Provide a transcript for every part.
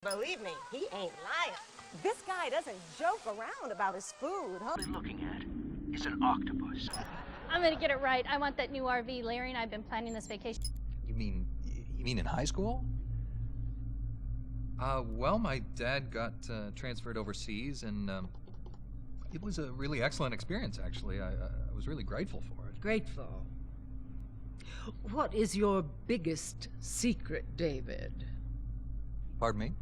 Believe me, he ain't lying. This guy doesn't joke around about his food, huh? What he's looking at is an octopus. I'm gonna get it right. I want that new RV. Larry and I have been planning this vacation. You mean in high school? Well, my dad got transferred overseas, and it was a really excellent experience, actually. I was really grateful for it. Grateful. What is your biggest secret, David? Pardon me?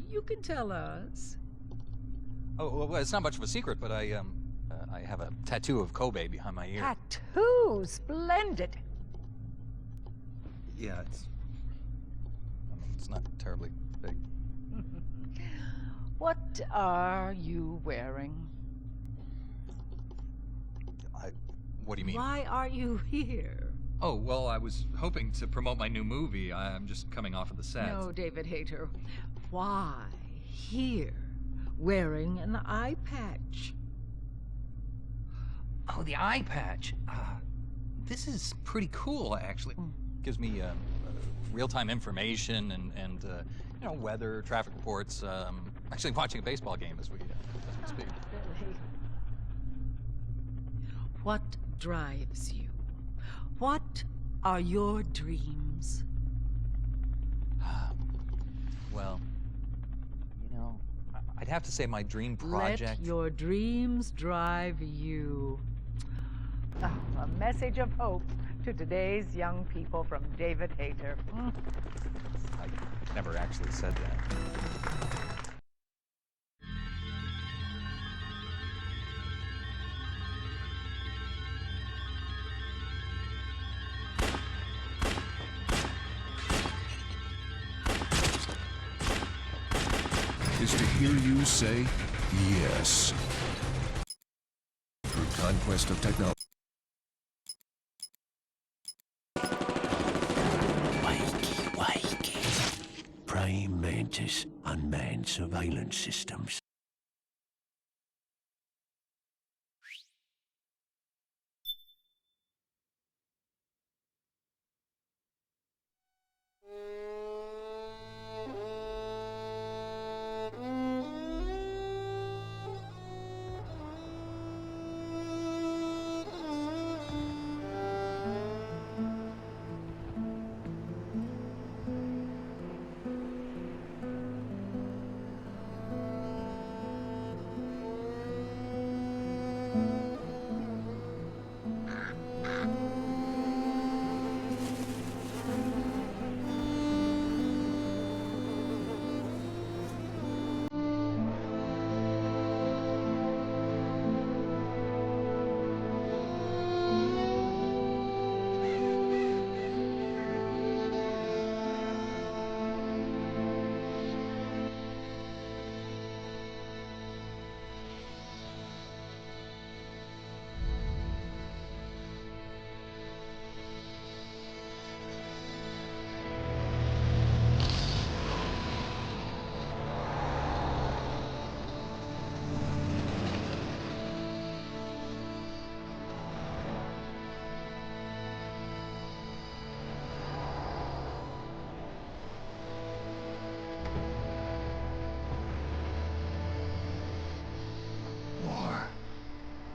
You can tell us. Oh, well, it's not much of a secret, but I have a tattoo of Kobe behind my ear. Tattoo! Splendid! Yeah, it's not terribly big. What are you wearing? What do you mean? Why are you here? Oh, well, I was hoping to promote my new movie. I'm just coming off of the set. No, David Hayter. Why here, wearing an eye patch? Oh, the eye patch. This is pretty cool, actually. Gives me real-time information and you know, weather, traffic reports. Actually watching a baseball game as we speak. Really? What drives you? What are your dreams? Well, you know, I'd have to say my dream project... Let your dreams drive you. A message of hope to today's young people from David Hayter. I never actually said that. Is to hear you say yes. Through conquest of technology. Wakey. Praying mantis, unmanned surveillance systems.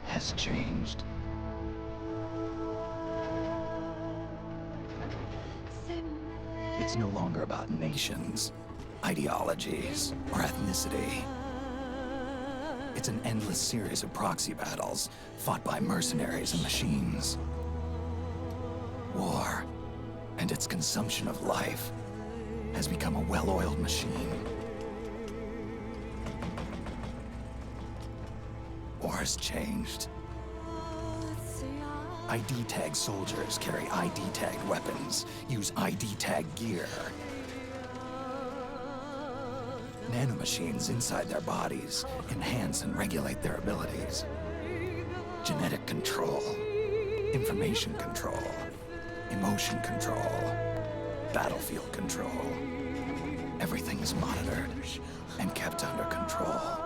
Has changed. It's no longer about nations, ideologies, or ethnicity. It's an endless series of proxy battles fought by mercenaries and machines. War and its consumption of life has become a well-oiled machine. War has changed. ID tag soldiers carry ID tagged weapons, use ID tag gear. Nanomachines inside their bodies enhance and regulate their abilities. Genetic control, information control, emotion control, battlefield control. Everything is monitored and kept under control.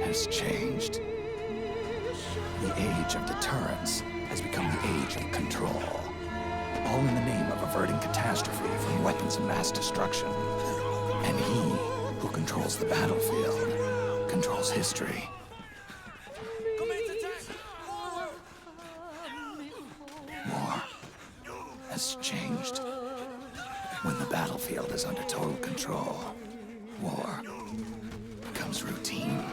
Has changed. The age of deterrence has become the age of control. all in the name of averting catastrophe from weapons of mass destruction. And he who controls the battlefield controls history. War has changed. When the battlefield is under total control, war becomes routine.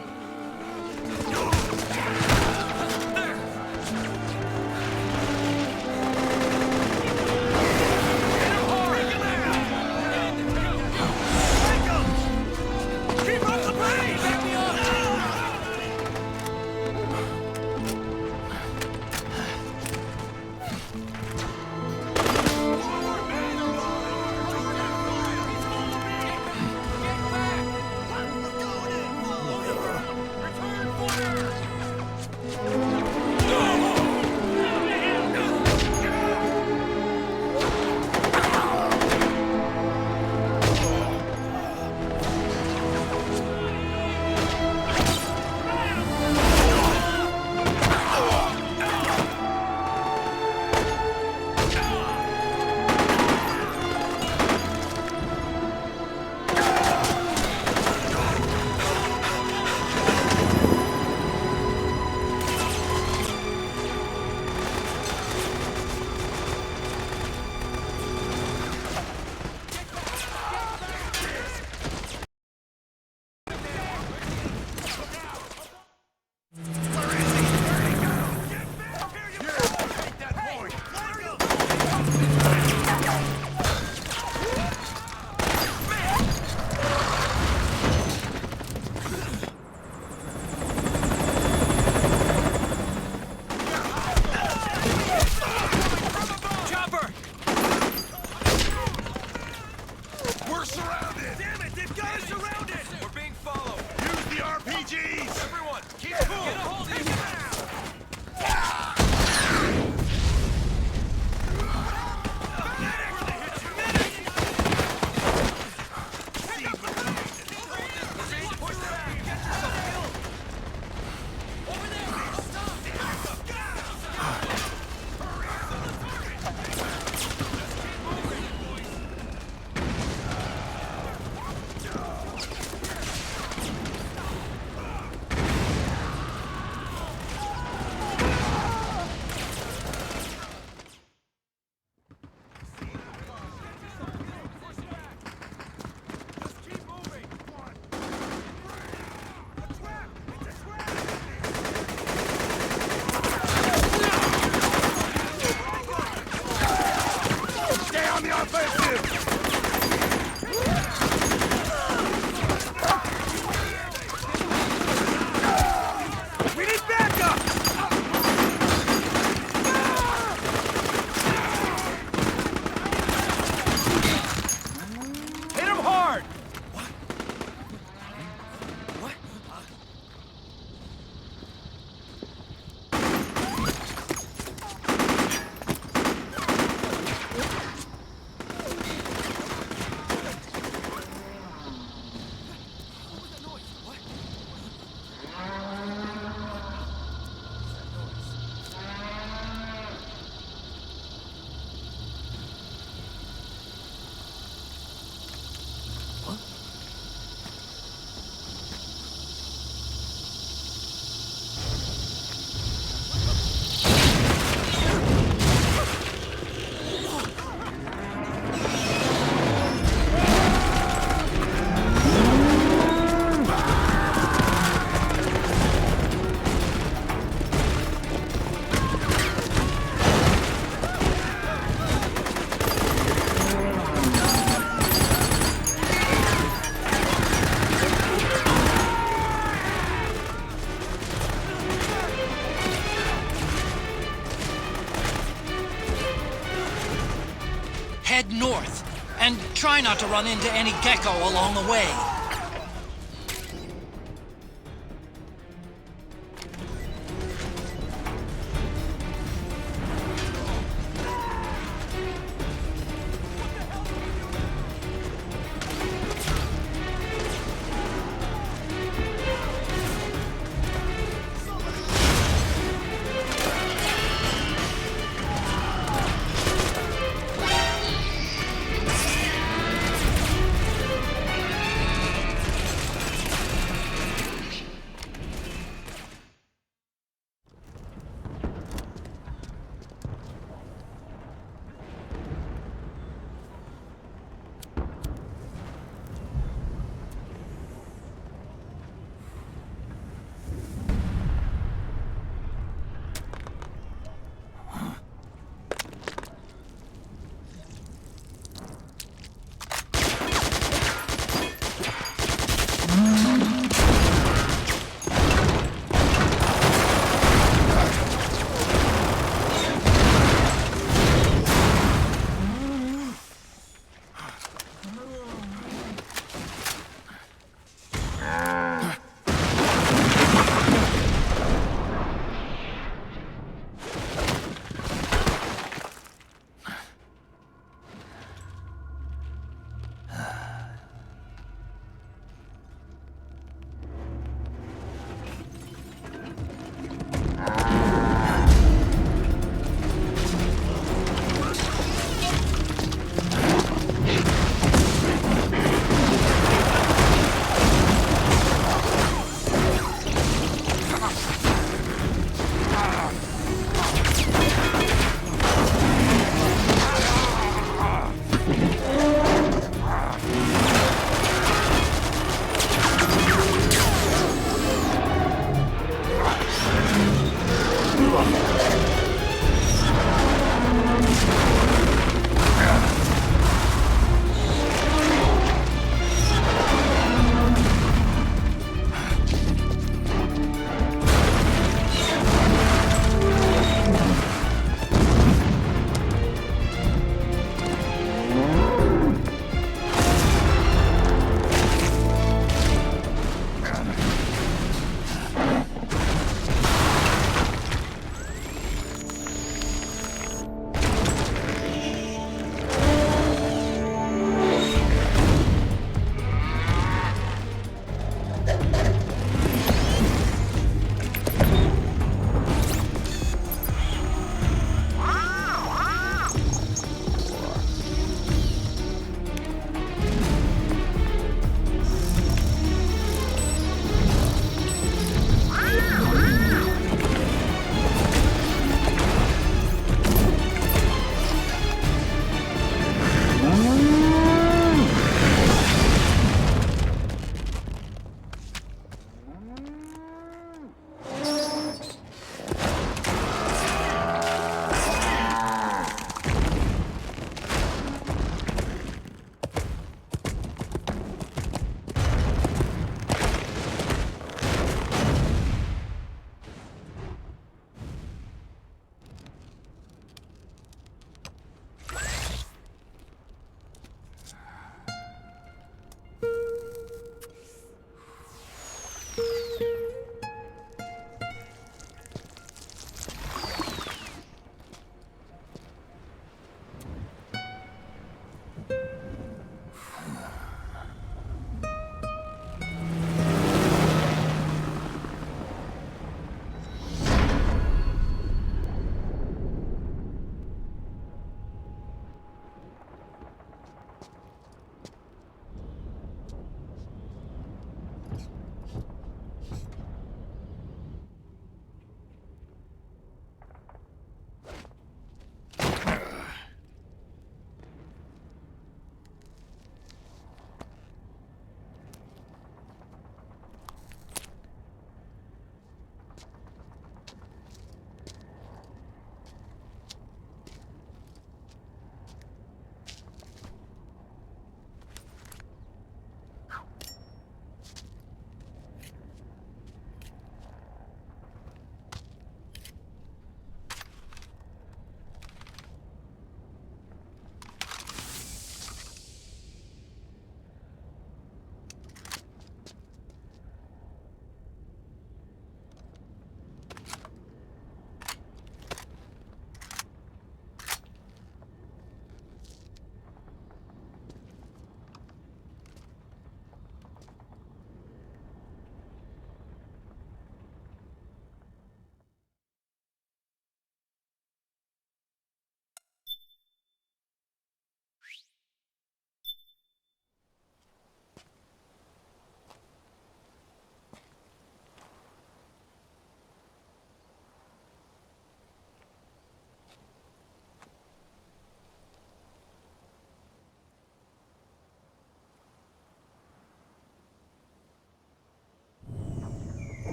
Head north, and try not to run into any gecko along the way.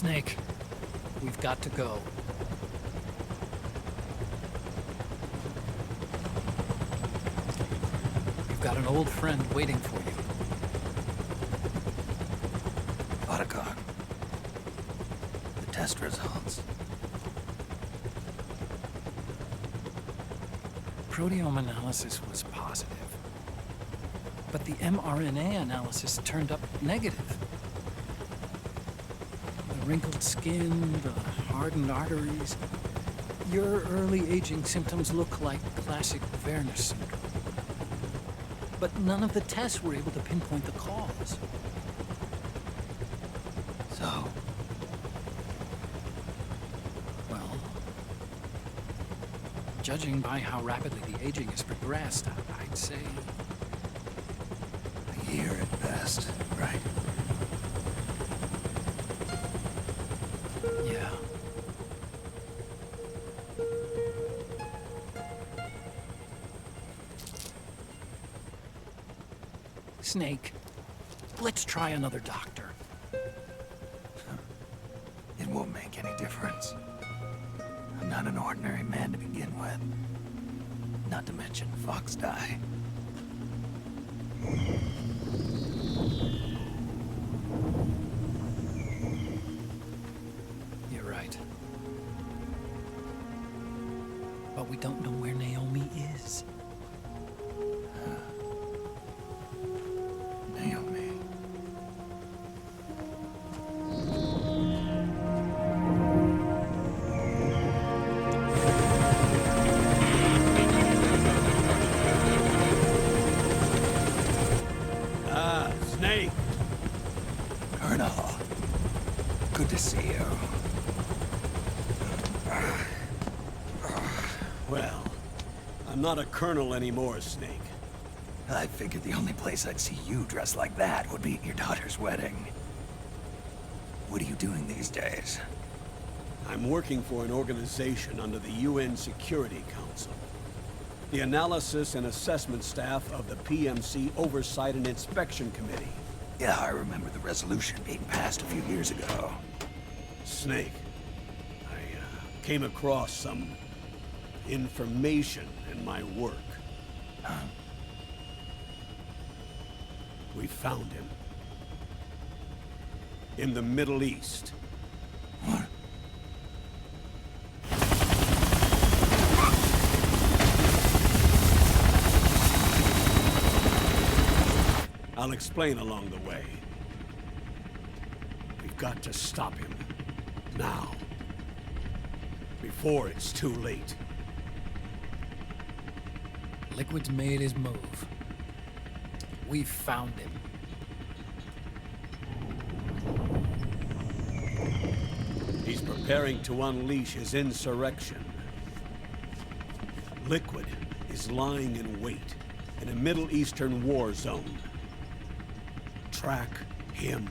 Snake, we've got to go. You've got an old friend waiting for you. Otacon. The test results. Proteome analysis was positive, but the mRNA analysis turned up negative. The wrinkled skin, the hardened arteries. Your early aging symptoms look like classic Werner syndrome. But none of the tests were able to pinpoint the cause. So, Well, judging by how rapidly the aging has progressed, I'd say... a year at best, right? Yeah. Snake, let's try another doctor. It won't make any difference. I'm not an ordinary man to begin with. Not to mention Fox die. You're right. But we don't know where Naomi is. Naomi. Snake! Colonel. Good to see you. Well, I'm not a colonel anymore, Snake. I figured the only place I'd see you dressed like that would be at your daughter's wedding. What are you doing these days? I'm working for an organization under the UN Security Council. The Analysis and Assessment Staff of the PMC Oversight and Inspection Committee. Yeah, I remember the resolution being passed a few years ago. Snake, I came across some information in my work. Huh? We found him. In the Middle East. What? I'll explain along the way. We've got to stop him. Now. Before it's too late. Liquid's made his move. We found him. He's preparing to unleash his insurrection. Liquid is lying in wait in a Middle Eastern war zone. Track him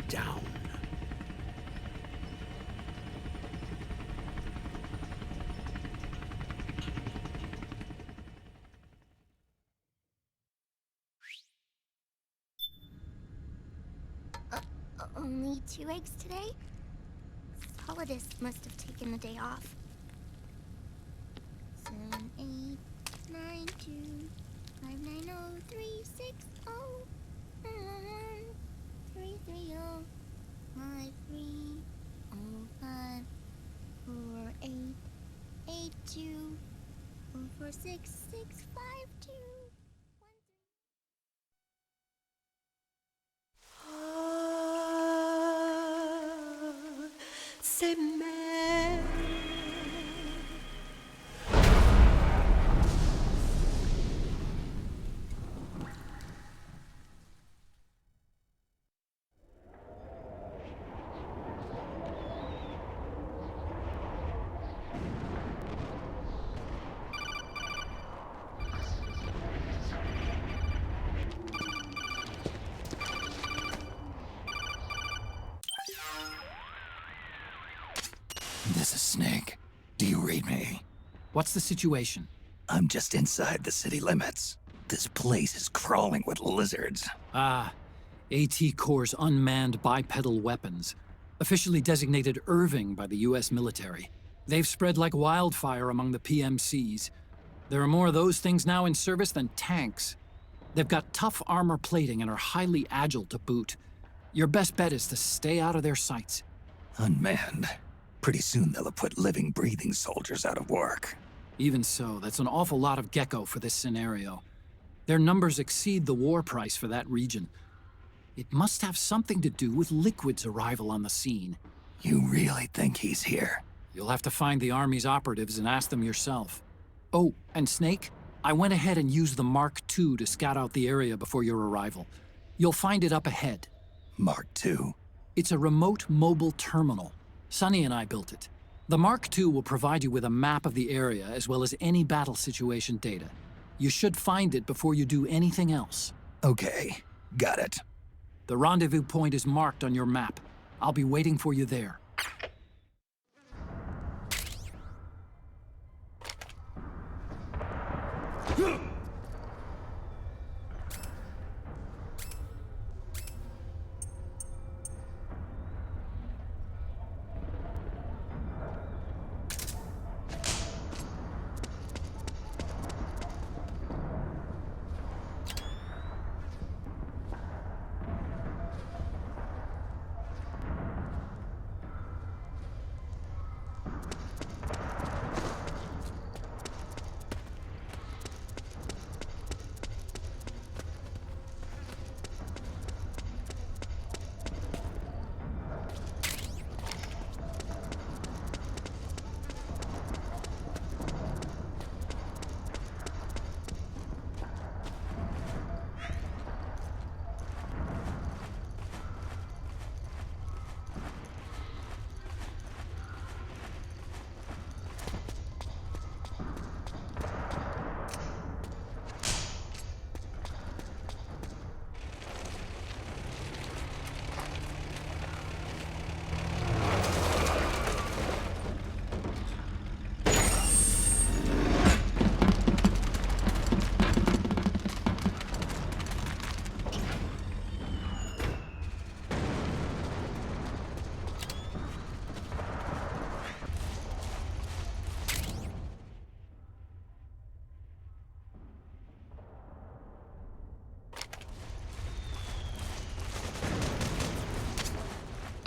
down. Only 2 eggs today? Solidus must have taken the day off. 7, 8, 9, 2, 5, 9, 0, 3, 6, 0, 3, 3, 0, 5, 3, 0, 5, 4, 8, 8, 2, 4, 4, 6, 6, 5, 2. C'est mère. This is Snake. Do you read me? What's the situation? I'm just inside the city limits. This place is crawling with lizards. Ah, AT Corps' unmanned bipedal weapons. Officially designated Irving by the US military. They've spread like wildfire among the PMCs. There are more of those things now in service than tanks. They've got tough armor plating and are highly agile to boot. Your best bet is to stay out of their sights. Unmanned. Pretty soon they'll have put living, breathing soldiers out of work. Even so, that's an awful lot of gecko for this scenario. Their numbers exceed the war price for that region. It must have something to do with Liquid's arrival on the scene. You really think he's here? You'll have to find the Army's operatives and ask them yourself. Oh, and Snake, I went ahead and used the Mark II to scout out the area before your arrival. You'll find it up ahead. Mark II? It's a remote mobile terminal. Sonny and I built it. The Mark II will provide you with a map of the area as well as any battle situation data. You should find it before you do anything else. Okay, got it. The rendezvous point is marked on your map. I'll be waiting for you there.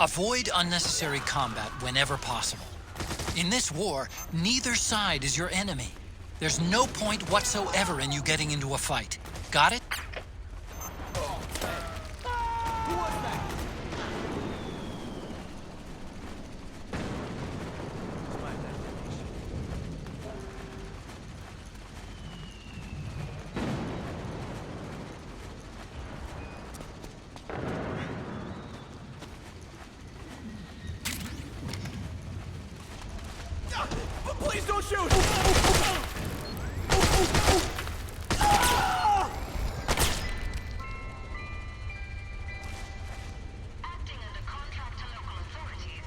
Avoid unnecessary combat whenever possible. In this war, neither side is your enemy. There's no point whatsoever in you getting into a fight. Got it? Please don't shoot! Acting under contract to local authorities,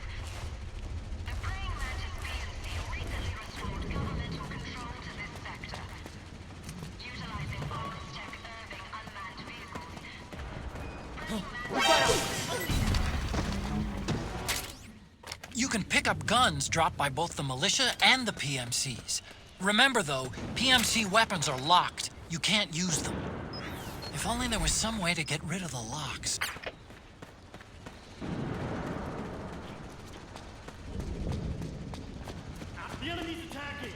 the Praying Mantis PMC recently restored governmental control to this sector, utilizing arms tech Irving unmanned vehicles. You can pick up guns dropped by both the militia and the PMCs. Remember though, PMC weapons are locked. You can't use them. If only there was some way to get rid of the locks. The enemy's attacking!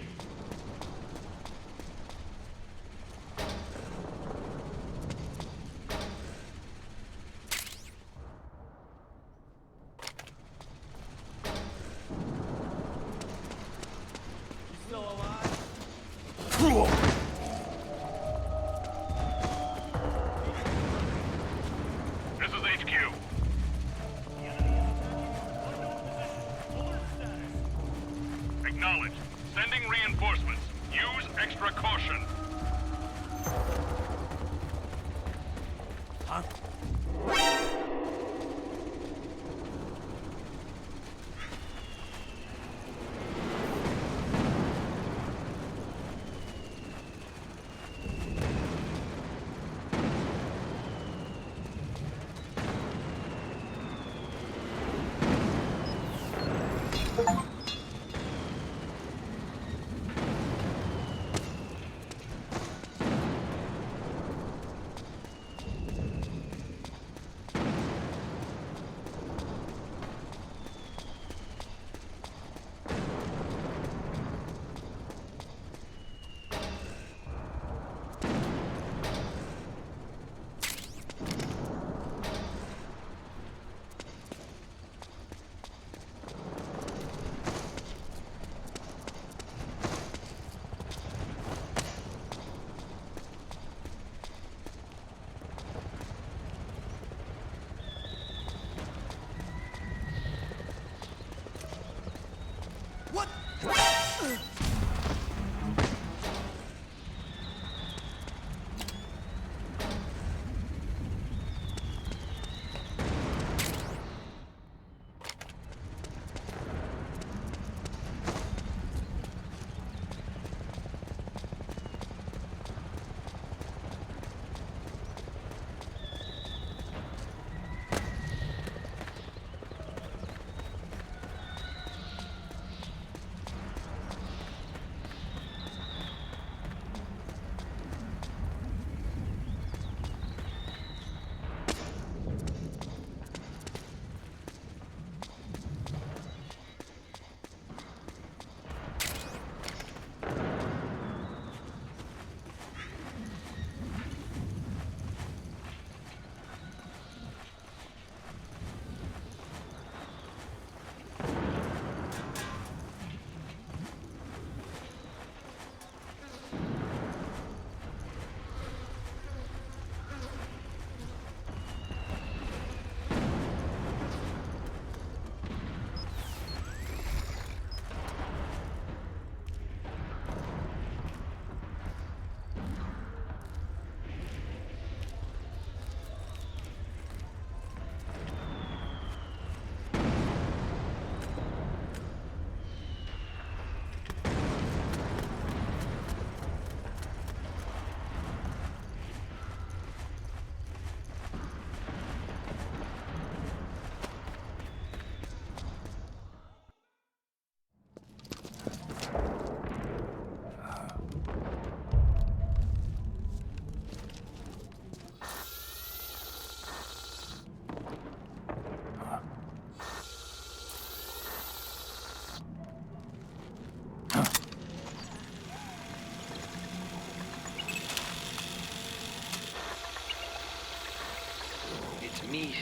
This is HQ. Acknowledged. Sending reinforcements. Use extra caution. Huh?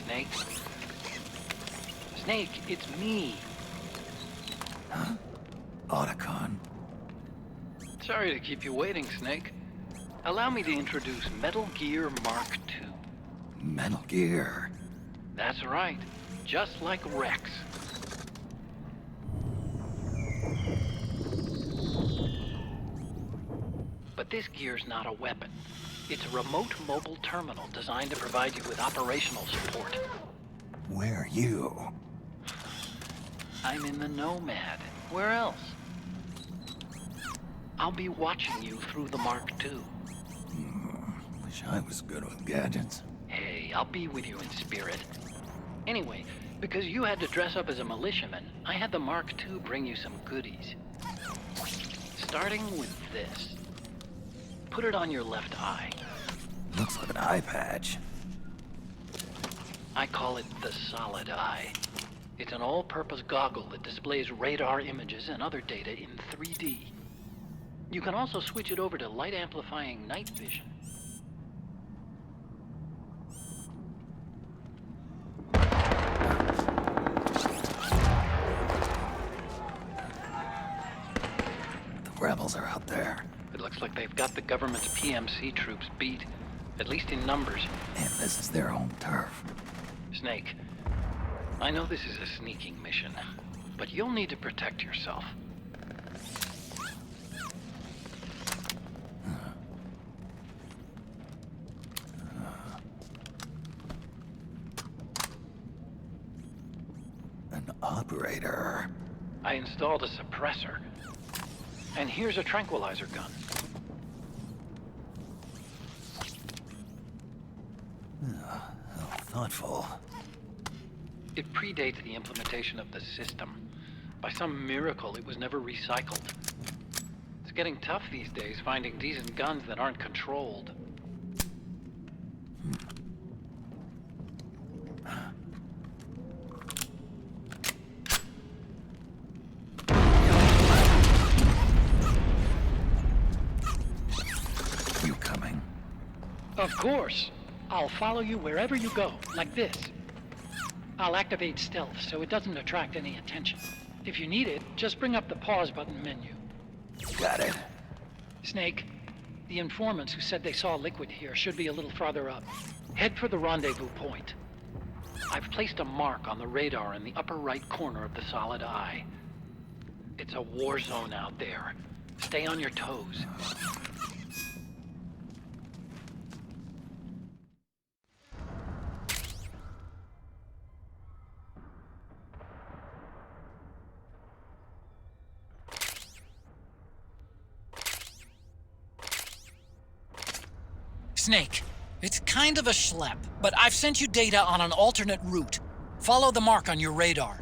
Snake. Snake, it's me. Huh? Otacon. Sorry to keep you waiting, Snake. Allow me to introduce Metal Gear Mark II. Metal Gear. That's right. Just like Rex. But this gear's not a weapon. It's a remote mobile terminal designed to provide you with operational support. Where are you? I'm in the Nomad. Where else? I'll be watching you through the Mark II. Wish I was good with gadgets. Hey, I'll be with you in spirit. Anyway, because you had to dress up as a militiaman, I had the Mark II bring you some goodies. Starting with this. Put it on your left eye. Looks like an eye patch. I call it the Solid Eye. It's an all-purpose goggle that displays radar images and other data in 3D. You can also switch it over to light-amplifying night vision. The rebels are out there. It looks like they've got the government's PMC troops beat, at least in numbers. And this is their home turf. Snake, I know this is a sneaking mission, but you'll need to protect yourself. An operator. I installed a suppressor. And here's a tranquilizer gun. How thoughtful. It predates the implementation of the system. By some miracle, it was never recycled. It's getting tough these days finding decent guns that aren't controlled. You coming? Of course. I'll follow you wherever you go, like this. I'll activate stealth so it doesn't attract any attention. If you need it, just bring up the pause button menu. Got it. Snake, the informants who said they saw liquid here should be a little farther up. Head for the rendezvous point. I've placed a mark on the radar in the upper right corner of the Solid Eye. It's a war zone out there. Stay on your toes. Snake, it's kind of a schlep, but I've sent you data on an alternate route. Follow the mark on your radar.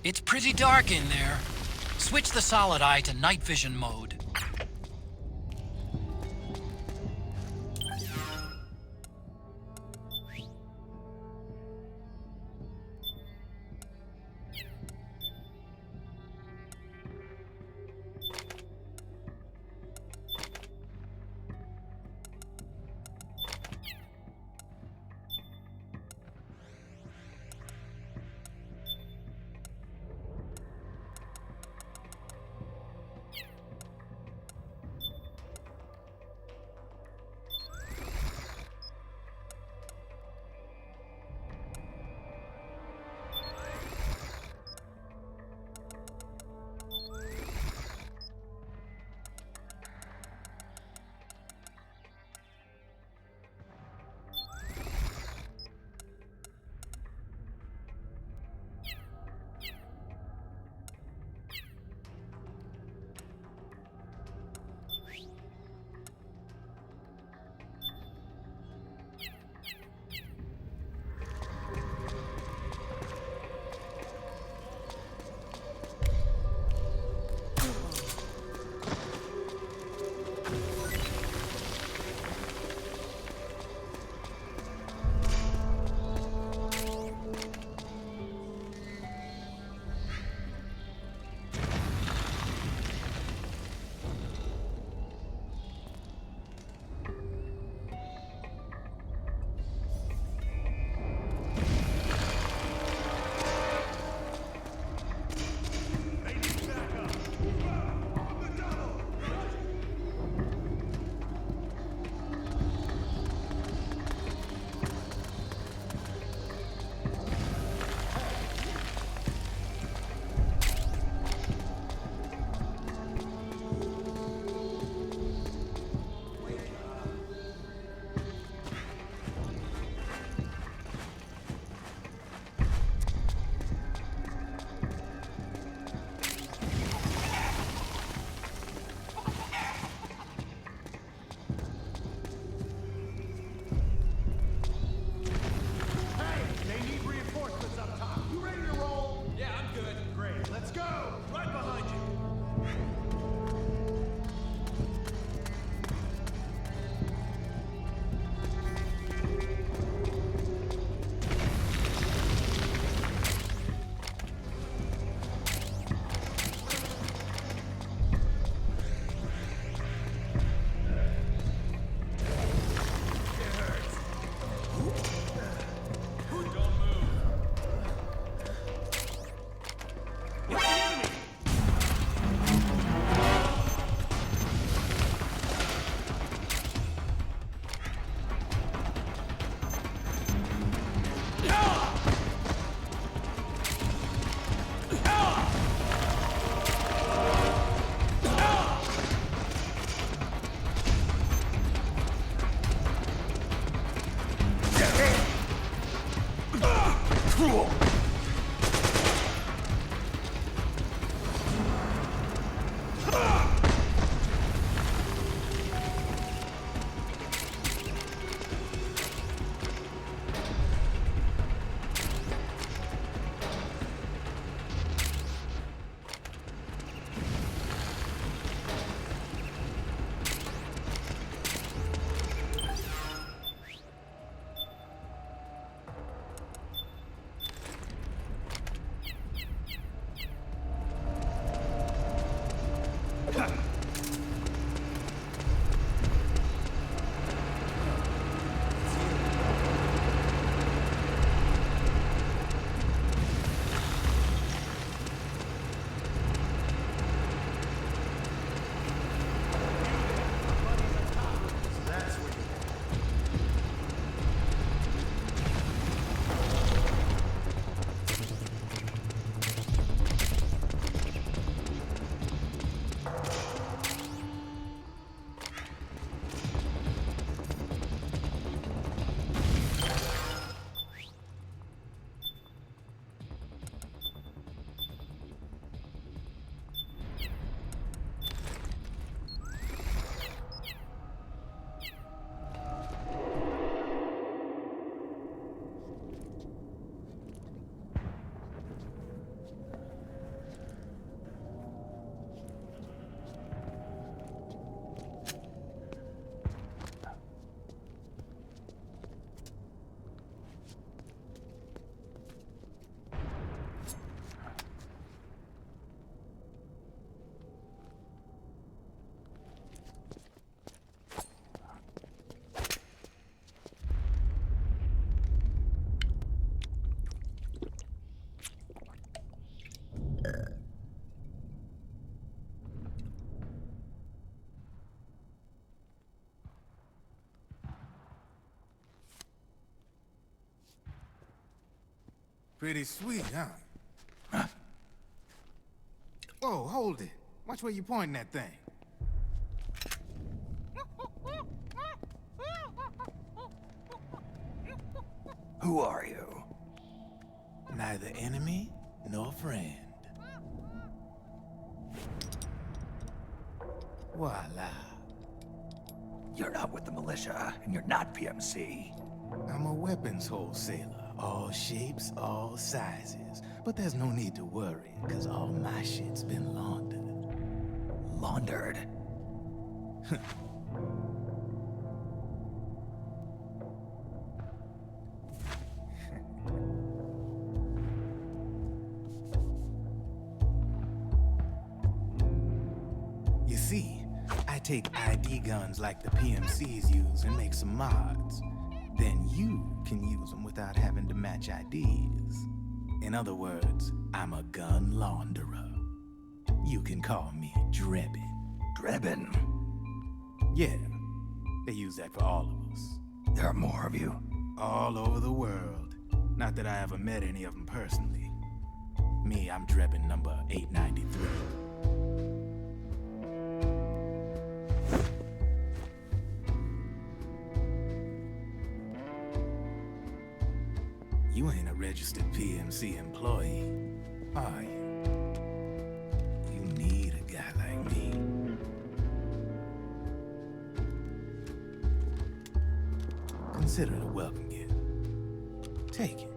It's pretty dark in there. Switch the solid eye to night vision mode. Pretty sweet, huh? Whoa, hold it. Watch where you pointing that thing. Who are you? Neither enemy nor friend. Voila. You're not with the militia, and you're not PMC. I'm a weapons wholesaler. All shapes, all sizes. But there's no need to worry, because all my shit's been laundered. Laundered? You see, I take ID guns like the PMCs use and make some mods. Then you can use them without having to match IDs. In other words, I'm a gun launderer. You can call me Drebin. Drebin? Yeah, they use that for all of us. There are more of you? All over the world. Not that I ever met any of them personally. Me, I'm Drebin number 893. You ain't a registered PMC employee, are you? You need a guy like me. Consider it a welcome gift. Take it.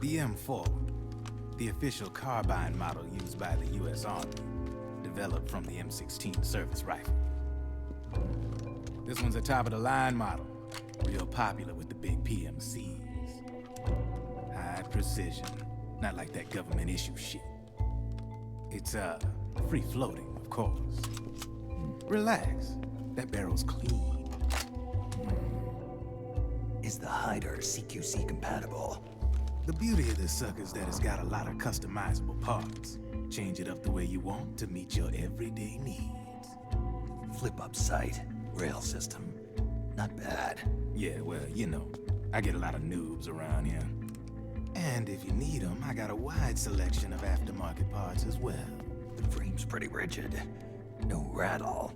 The M4. The official carbine model used by the U.S. Army, developed from the M16 service rifle. This one's a top-of-the-line model, real popular with the big PMCs. High precision, not like that government-issue shit. It's, free-floating, of course. Relax, that barrel's clean. Is the hider CQC compatible? The beauty of this sucker is that it's got a lot of customizable parts. Change it up the way you want to meet your everyday needs. Flip-up sight, rail system. Not bad. Yeah, well, you know, I get a lot of noobs around here. And if you need them, I got a wide selection of aftermarket parts as well. The frame's pretty rigid. No rattle.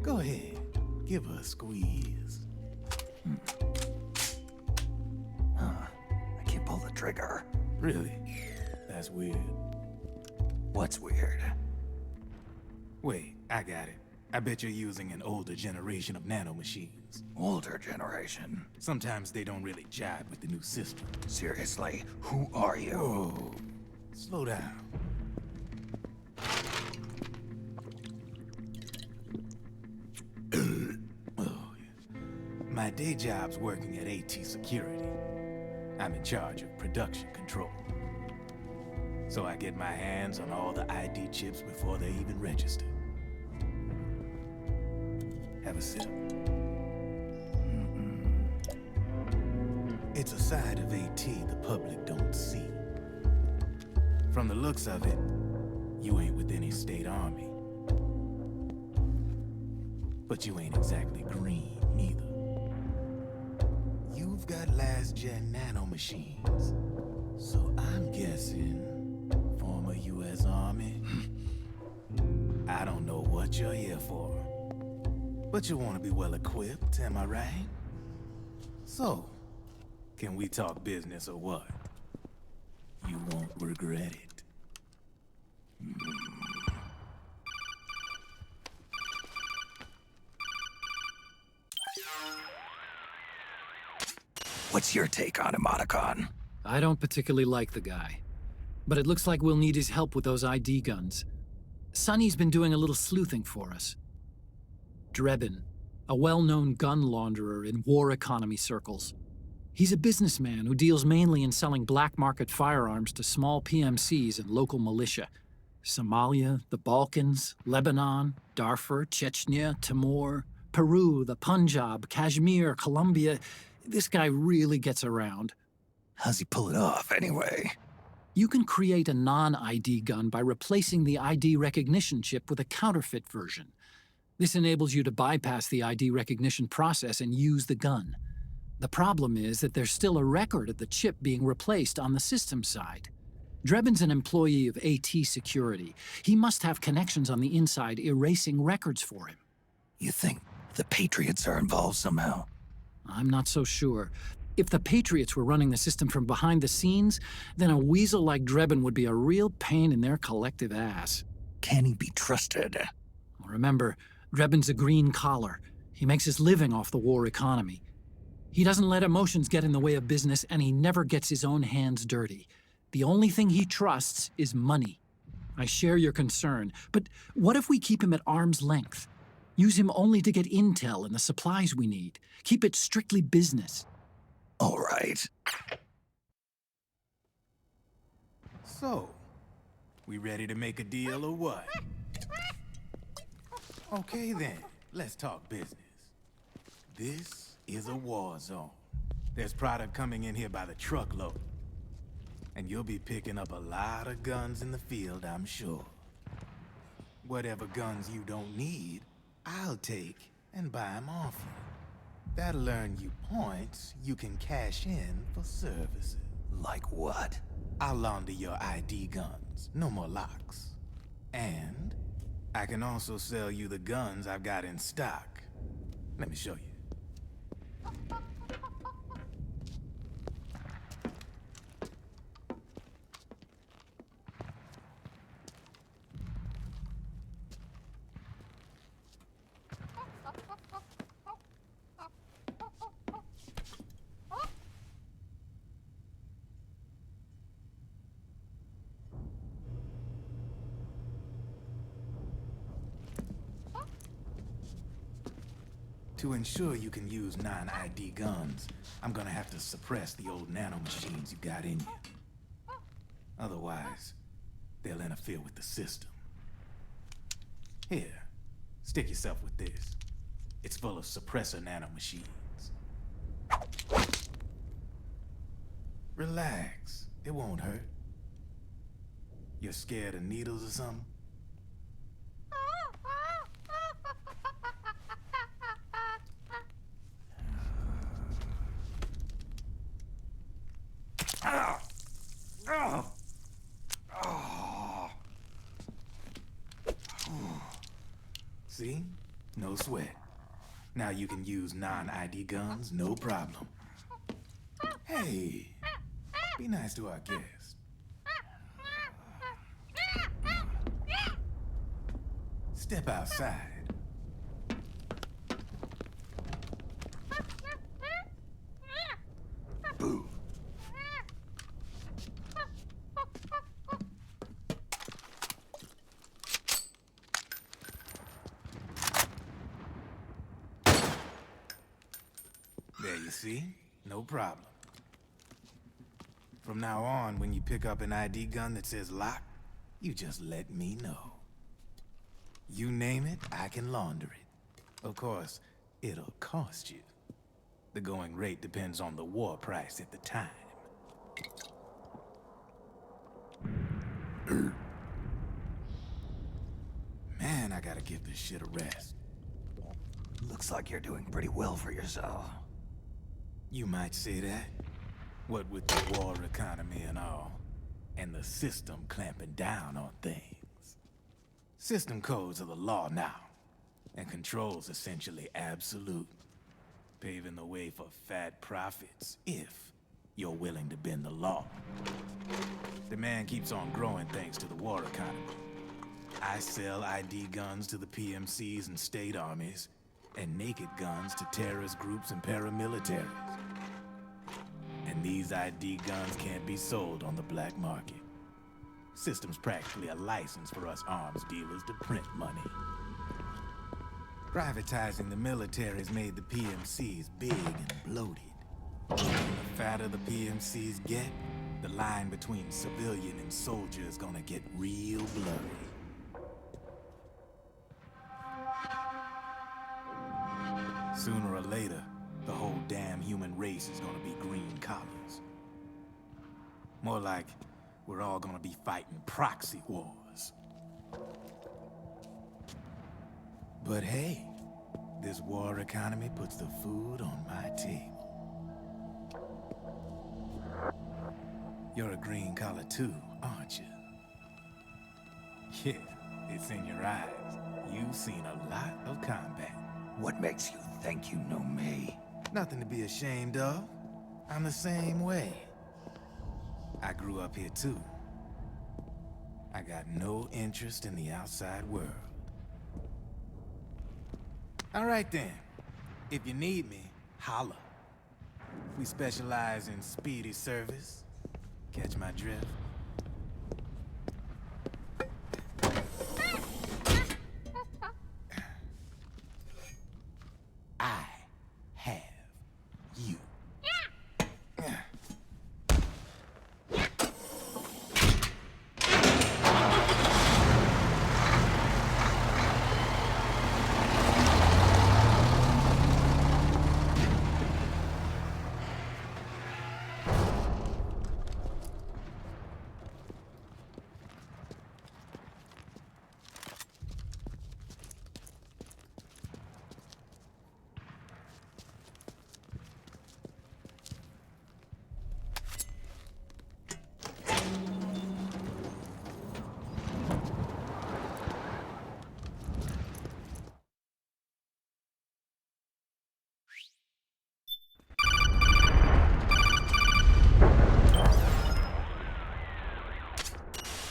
Go ahead, give her a squeeze. I can't pull the trigger. Really? That's weird. What's weird? Wait, I got it. I bet you're using an older generation of nanomachines. Older generation? Sometimes they don't really jive with the new system. Seriously, who are you? Whoa. Slow down. My day job's working at AT Security. I'm in charge of production control. So I get my hands on all the ID chips before they even register. Have a sip. It's a side of AT the public don't see. From the looks of it, you ain't with any state army. But you ain't exactly green, neither. You've got last-gen nanomachines. So I'm guessing, former U.S. Army. I don't know what you're here for. But you want to be well-equipped, am I right? So, can we talk business or what? You won't regret it. What's your take on Emoticon? I don't particularly like the guy. But it looks like we'll need his help with those ID guns. Sonny's been doing a little sleuthing for us. Drebin, a well-known gun launderer in war economy circles. He's a businessman who deals mainly in selling black market firearms to small PMCs and local militia. Somalia, the Balkans, Lebanon, Darfur, Chechnya, Timor, Peru, the Punjab, Kashmir, Colombia. This guy really gets around. How's he pull it off, anyway? You can create a non-ID gun by replacing the ID recognition chip with a counterfeit version. This enables you to bypass the ID recognition process and use the gun. The problem is that there's still a record of the chip being replaced on the system side. Drebin's an employee of AT Security. He must have connections on the inside erasing records for him. You think the Patriots are involved somehow? I'm not so sure. If the Patriots were running the system from behind the scenes, then a weasel like Drebin would be a real pain in their collective ass. Can he be trusted? Remember, Drebin's a green collar. He makes his living off the war economy. He doesn't let emotions get in the way of business, and he never gets his own hands dirty. The only thing he trusts is money. I share your concern, but what if we keep him at arm's length? Use him only to get intel and the supplies we need. Keep it strictly business. All right. So, we ready to make a deal or what? Okay then, let's talk business. This is a war zone. There's product coming in here by the truckload. And you'll be picking up a lot of guns in the field, I'm sure. Whatever guns you don't need, I'll take and buy them off you. That'll earn you points you can cash in for services. Like what? I'll launder your ID guns, no more locks. And I can also sell you the guns I've got in stock. Let me show you. To ensure you can use non-ID guns, I'm gonna have to suppress the old nanomachines you got in you. Otherwise, they'll interfere with the system. Here, stick yourself with this. It's full of suppressor nanomachines. Relax, it won't hurt. You're scared of needles or something? See? No sweat. Now you can use non-ID guns, no problem. Hey, be nice to our guest. Step outside. Boo. There you see? No problem. From now on, when you pick up an ID gun that says lock, you just let me know. You name it, I can launder it. Of course, it'll cost you. The going rate depends on the war price at the time. Man, I gotta give this shit a rest. Looks like you're doing pretty well for yourself. You might say that. What with the war economy and all, and the system clamping down on things. System codes are the law now, and control's essentially absolute, paving the way for fat profits if you're willing to bend the law. Demand keeps on growing thanks to the war economy. I sell ID guns to the PMCs and state armies, and naked guns to terrorist groups and paramilitaries. And these ID guns can't be sold on the black market. System's practically a license for us arms dealers to print money. Privatizing the military's made the PMCs big and bloated. The fatter the PMCs get, the line between civilian and soldier is gonna get real blurry. Sooner or later, the whole damn human race is gonna be green collars. More like we're all gonna be fighting proxy wars. But hey, this war economy puts the food on my table. You're a green collar too, aren't you? Yeah, it's in your eyes. You've seen a lot of combat. What makes you think you know me? Nothing to be ashamed of. I'm the same way. I grew up here too. I got no interest in the outside world. All right then. If you need me, holla. We specialize in speedy service. Catch my drift? I have you.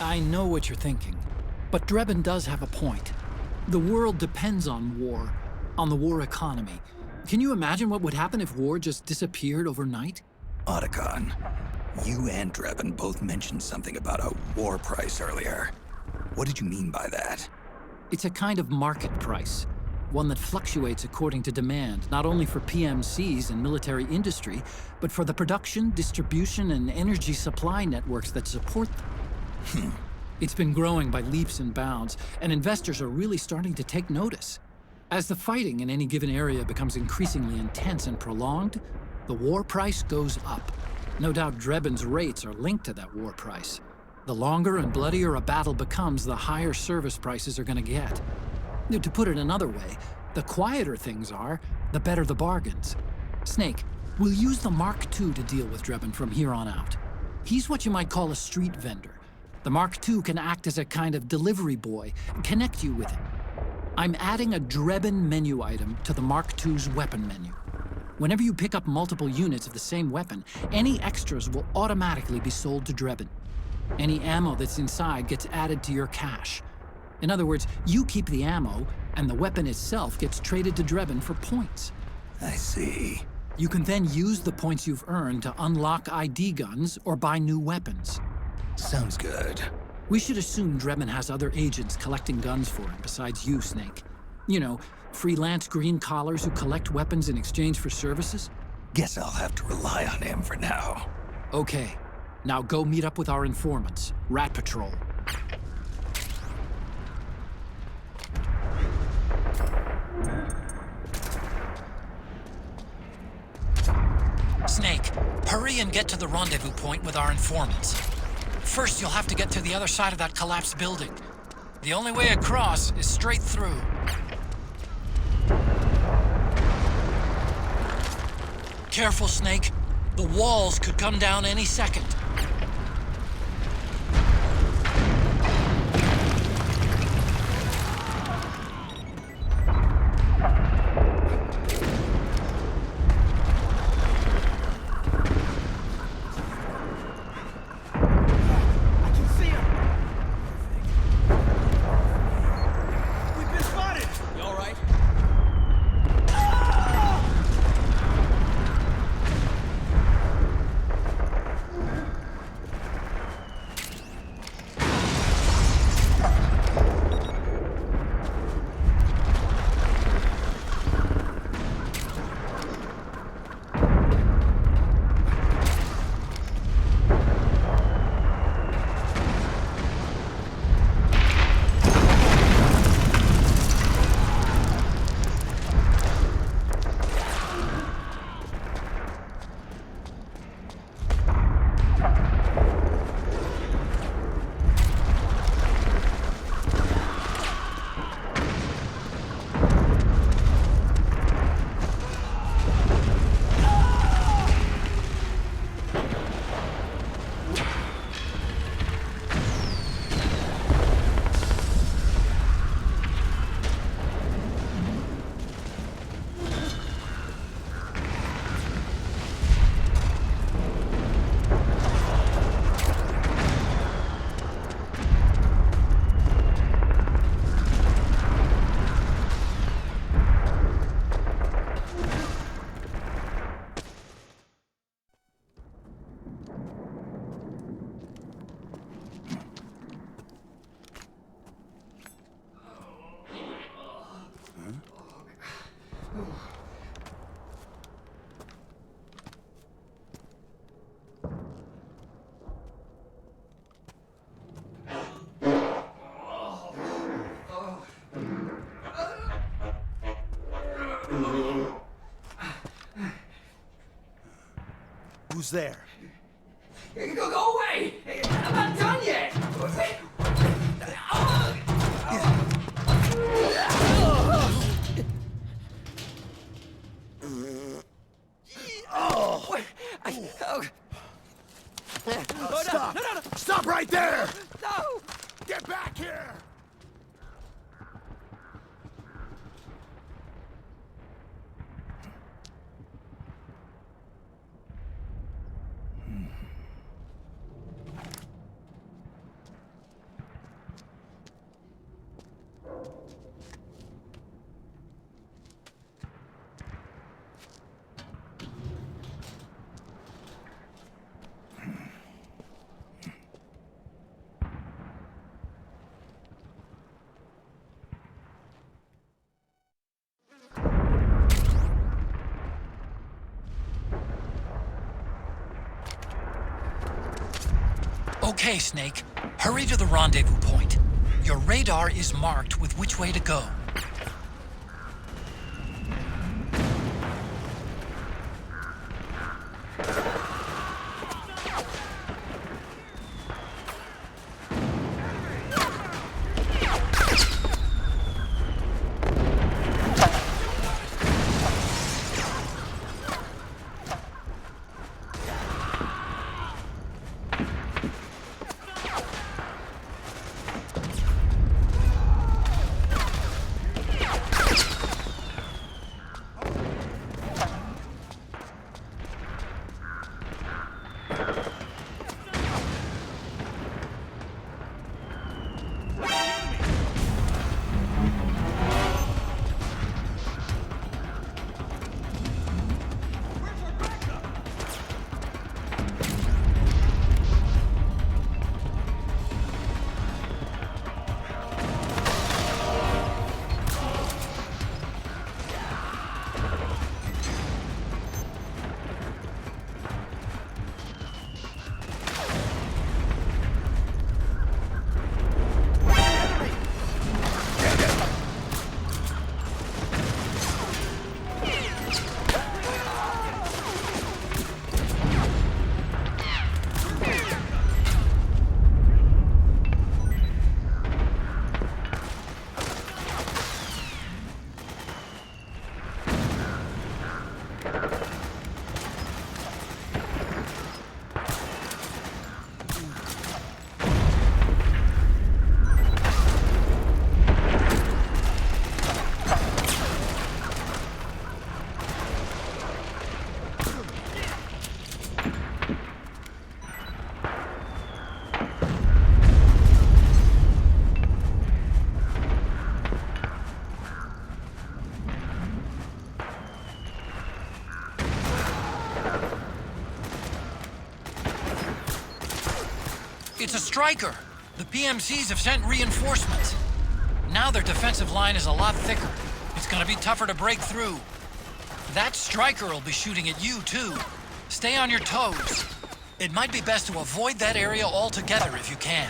I know what you're thinking, but Drebin does have a point. The world depends on war, on the war economy. Can you imagine what would happen if war just disappeared overnight? Otacon, you and Drebin both mentioned something about a war price earlier. What did you mean by that? It's a kind of market price, one that fluctuates according to demand, not only for PMCs and military industry, but for the production, distribution, and energy supply networks that support them. It's been growing by leaps and bounds, and investors are really starting to take notice. As the fighting in any given area becomes increasingly intense and prolonged, the war price goes up. No doubt Drebin's rates are linked to that war price. The longer and bloodier a battle becomes, the higher service prices are going to get. To put it another way, the quieter things are, the better the bargains. Snake, we'll use the Mark II to deal with Drebin from here on out. He's what you might call a street vendor. The Mark II can act as a kind of delivery boy and connect you with him. I'm adding a Drebin menu item to the Mark II's weapon menu. Whenever you pick up multiple units of the same weapon, any extras will automatically be sold to Drebin. Any ammo that's inside gets added to your cache. In other words, you keep the ammo, and the weapon itself gets traded to Drebin for points. I see. You can then use the points you've earned to unlock ID guns or buy new weapons. Sounds good. We should assume Drebin has other agents collecting guns for him besides you, Snake. You know, freelance green collars who collect weapons in exchange for services? Guess I'll have to rely on him for now. Okay. Now go meet up with our informants, Rat Patrol. Snake, hurry and get to the rendezvous point with our informants. First, you'll have to get to the other side of that collapsed building. The only way across is straight through. Careful, Snake. The walls could come down any second. Who's there? Go away! I'm not done yet! Stop! Stop right there! No! Get back here! Okay, Snake. Hurry to the rendezvous point. Your radar is marked with which way to go. It's a striker. The PMCs have sent reinforcements. Now their defensive line is a lot thicker. It's gonna be tougher to break through. That striker will be shooting at you, too. Stay on your toes. It might be best to avoid that area altogether if you can.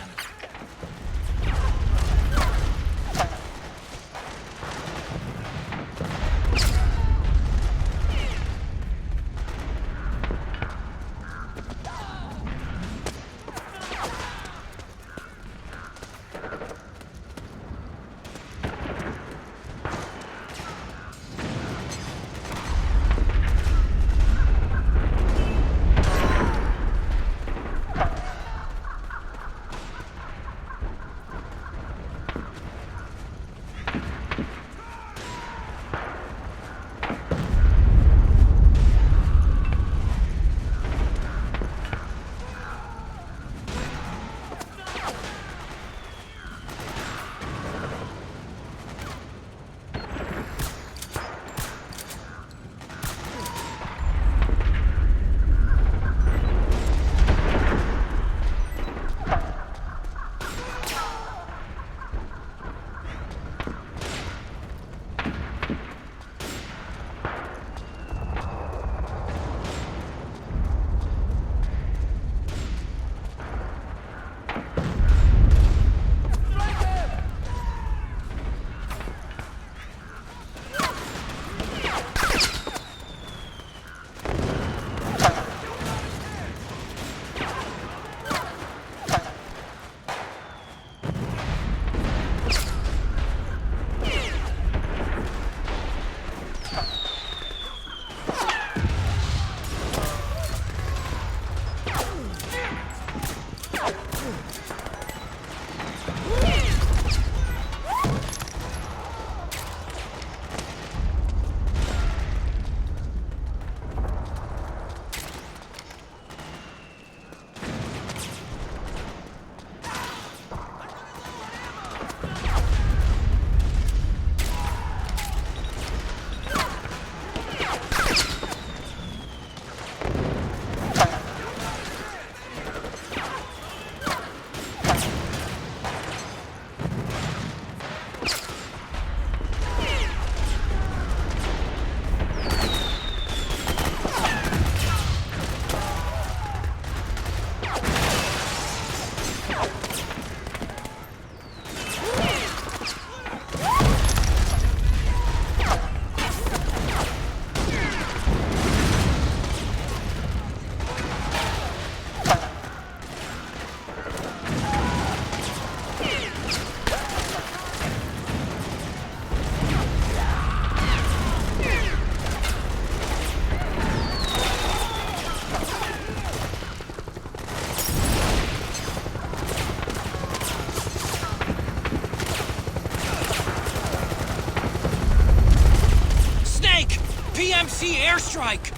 see airstrike!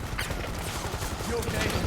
You okay?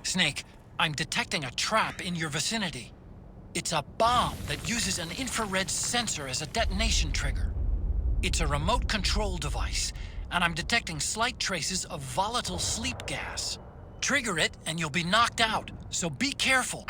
Snake, I'm detecting a trap in your vicinity. It's a bomb that uses an infrared sensor as a detonation trigger. It's a remote control device, and I'm detecting slight traces of volatile sleep gas. Trigger it, and you'll be knocked out, so be careful.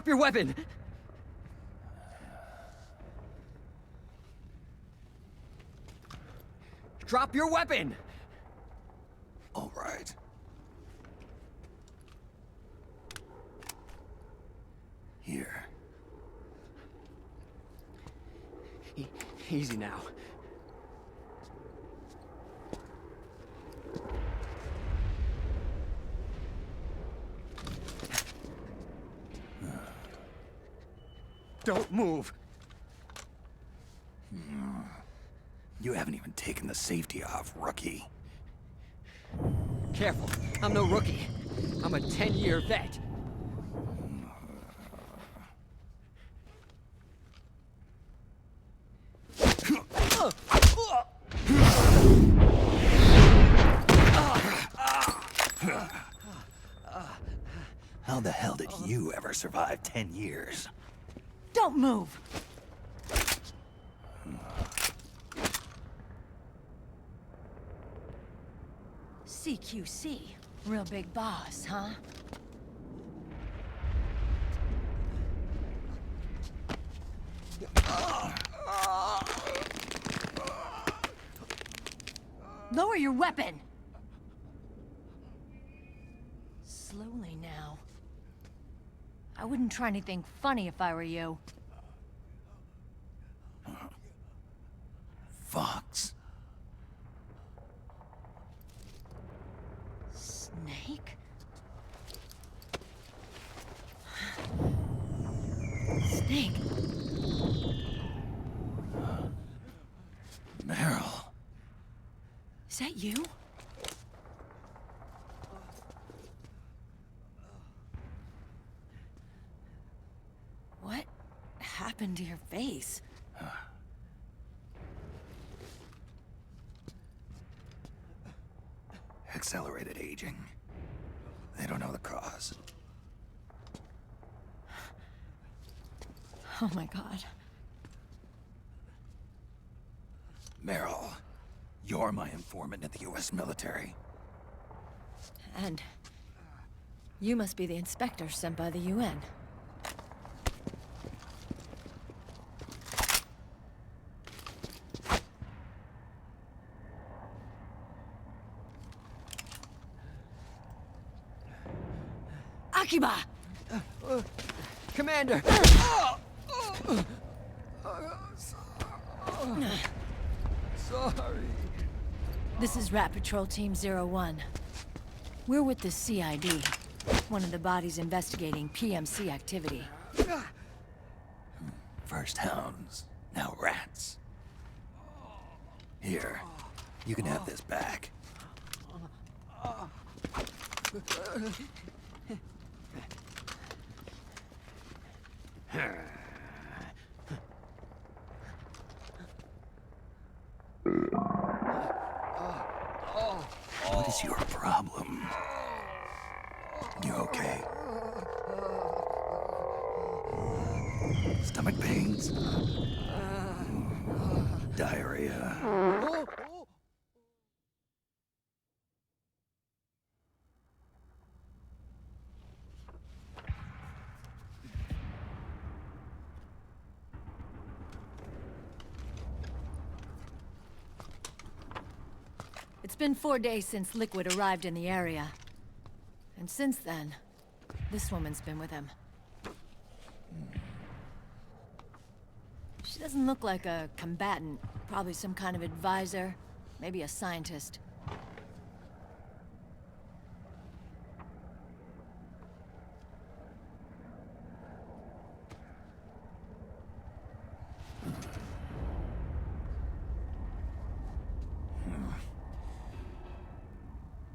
Drop your weapon! Drop your weapon! All right. Here. Easy now. Don't move! You haven't even taken the safety off, rookie. Careful, I'm no rookie. I'm a 10-year vet. How the hell did you ever survive 10 years? Don't move! CQC. Real big boss, huh? Lower your weapon! Slowly now. I wouldn't try anything funny if I were you. Fox. Snake? Snake? Meryl. Is that you? What happened to your face? Accelerated aging. They don't know the cause. Oh my god. Meryl, you're my informant in the U.S. military. And you must be the inspector sent by the UN. Akiba! Commander! Sorry. This is Rat Patrol Team 01. We're with the CID, one of the bodies investigating PMC activity. First hounds, now rats. Here, you can have this back. What is your problem? You okay? Stomach pains? Diarrhea? It's been 4 days since Liquid arrived in the area. And since then, this woman's been with him. She doesn't look like a combatant. Probably some kind of advisor, maybe a scientist.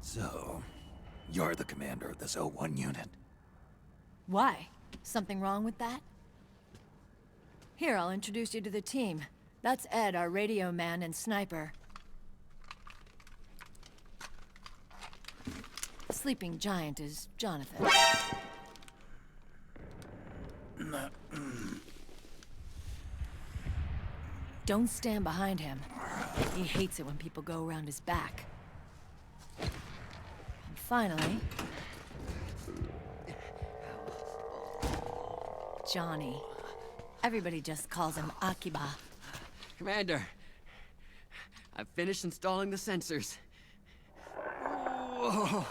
So, you're the commander of this O1 unit. Why? Something wrong with that? Here, I'll introduce you to the team. That's Ed, our radio man and sniper. The sleeping giant is Jonathan. Don't stand behind him. He hates it when people go around his back. And finally... Johnny. Everybody just calls him Akiba. Commander, I've finished installing the sensors. Whoa.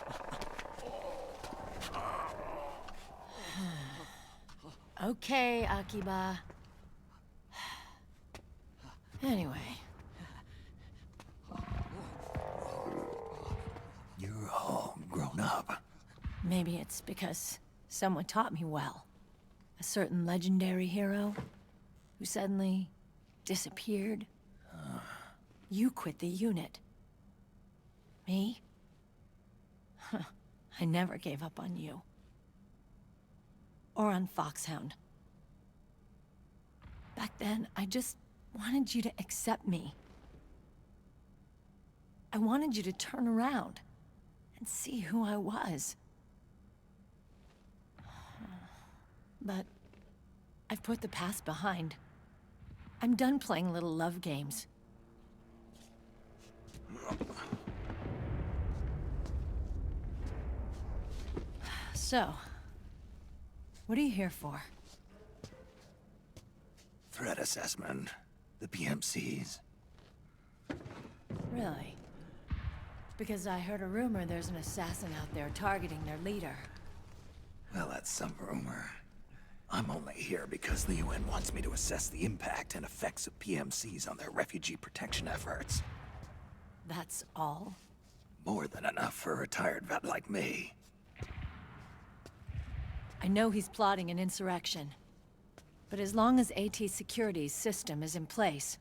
Okay, Akiba. Anyway. You're all grown up. Maybe it's because someone taught me well. A certain legendary hero who suddenly disappeared. You quit the unit. Me? I never gave up on you. Or on Foxhound. Back then, I just wanted you to accept me. I wanted you to turn around and see who I was. But I've put the past behind. I'm done playing little love games. So, what are you here for? Threat assessment. The PMCs. Really? Because I heard a rumor there's an assassin out there targeting their leader. Well, that's some rumor. I'm only here because the UN wants me to assess the impact and effects of PMCs on their refugee protection efforts. That's all? More than enough for a retired vet like me. I know he's plotting an insurrection. But as long as AT Security's system is in place,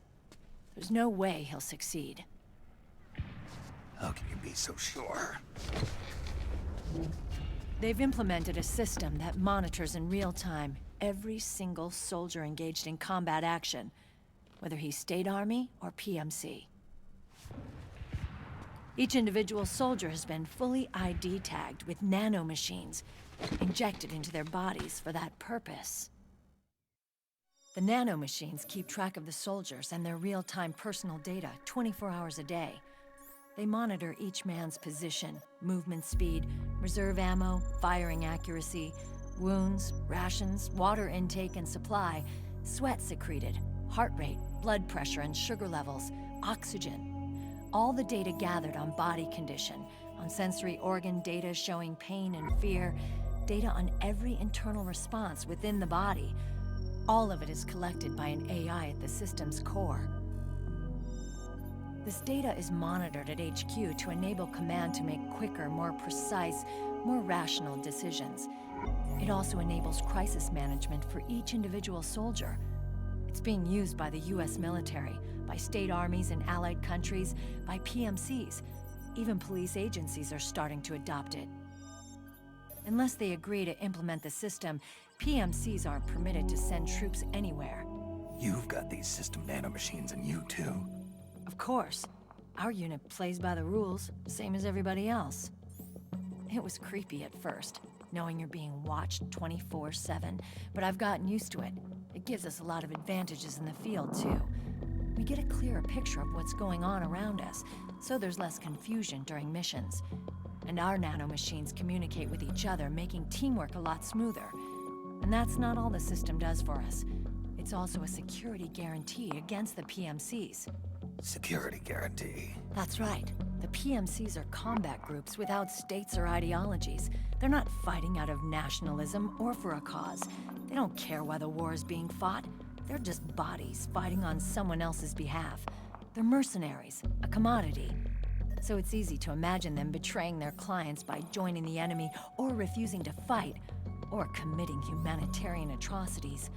there's no way he'll succeed. How can you be so sure? They've implemented a system that monitors in real time every single soldier engaged in combat action, whether he's State Army or PMC. Each individual soldier has been fully ID tagged with nanomachines injected into their bodies for that purpose. The nanomachines keep track of the soldiers and their real-time personal data 24 hours a day. They monitor each man's position, movement speed, reserve ammo, firing accuracy, wounds, rations, water intake and supply, sweat secreted, heart rate, blood pressure and sugar levels, oxygen. All the data gathered on body condition, on sensory organ data showing pain and fear, data on every internal response within the body. All of it is collected by an AI at the system's core. This data is monitored at HQ to enable command to make quicker, more precise, more rational decisions. It also enables crisis management for each individual soldier. It's being used by the US military, by state armies in allied countries, by PMCs. Even police agencies are starting to adopt it. Unless they agree to implement the system, PMCs aren't permitted to send troops anywhere. You've got these system nanomachines in you too. Of course. Our unit plays by the rules, same as everybody else. It was creepy at first, knowing you're being watched 24/7, but I've gotten used to it. It gives us a lot of advantages in the field too. We get a clearer picture of what's going on around us, so there's less confusion during missions. And our nanomachines communicate with each other, making teamwork a lot smoother. And that's not all the system does for us. It's also a security guarantee against the PMCs. Security guarantee. That's right. The PMCs are combat groups without states or ideologies. They're not fighting out of nationalism or for a cause. They don't care why the war is being fought. They're just bodies fighting on someone else's behalf. They're mercenaries, a commodity. So it's easy to imagine them betraying their clients by joining the enemy or refusing to fight, or committing humanitarian atrocities.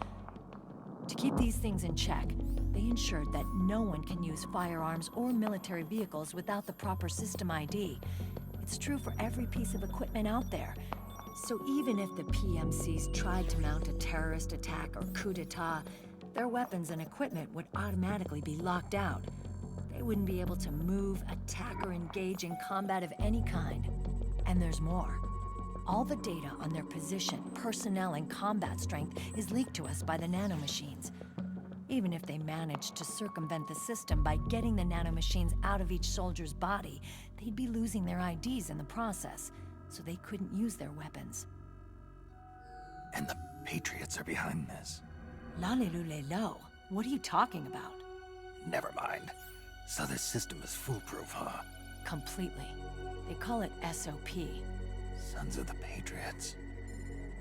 To keep these things in check, they ensured that no one can use firearms or military vehicles without the proper system ID. It's true for every piece of equipment out there. So even if the PMCs tried to mount a terrorist attack or coup d'etat, their weapons and equipment would automatically be locked out. They wouldn't be able to move, attack, or engage in combat of any kind. And there's more. All the data on their position, personnel, and combat strength is leaked to us by the nanomachines. Even if they managed to circumvent the system by getting the nanomachines out of each soldier's body, they'd be losing their IDs in the process, so they couldn't use their weapons. And the Patriots are behind this. Lalilulelo. What are you talking about? Never mind. So this system is foolproof, huh? Completely. They call it SOP. Sons of the Patriots.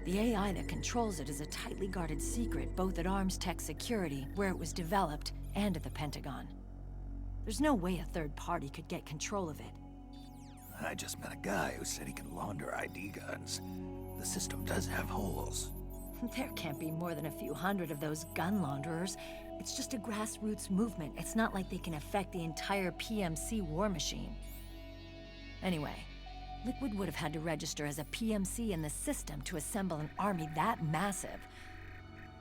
The AI that controls it is a tightly guarded secret, both at Arms Tech Security, where it was developed, and at the Pentagon. There's no way a third party could get control of it. I just met a guy who said he can launder ID guns. The system does have holes. There can't be more than a few hundred of those gun launderers. It's just a grassroots movement. It's not like they can affect the entire PMC war machine. Anyway, Liquid would have had to register as a PMC in the system to assemble an army that massive.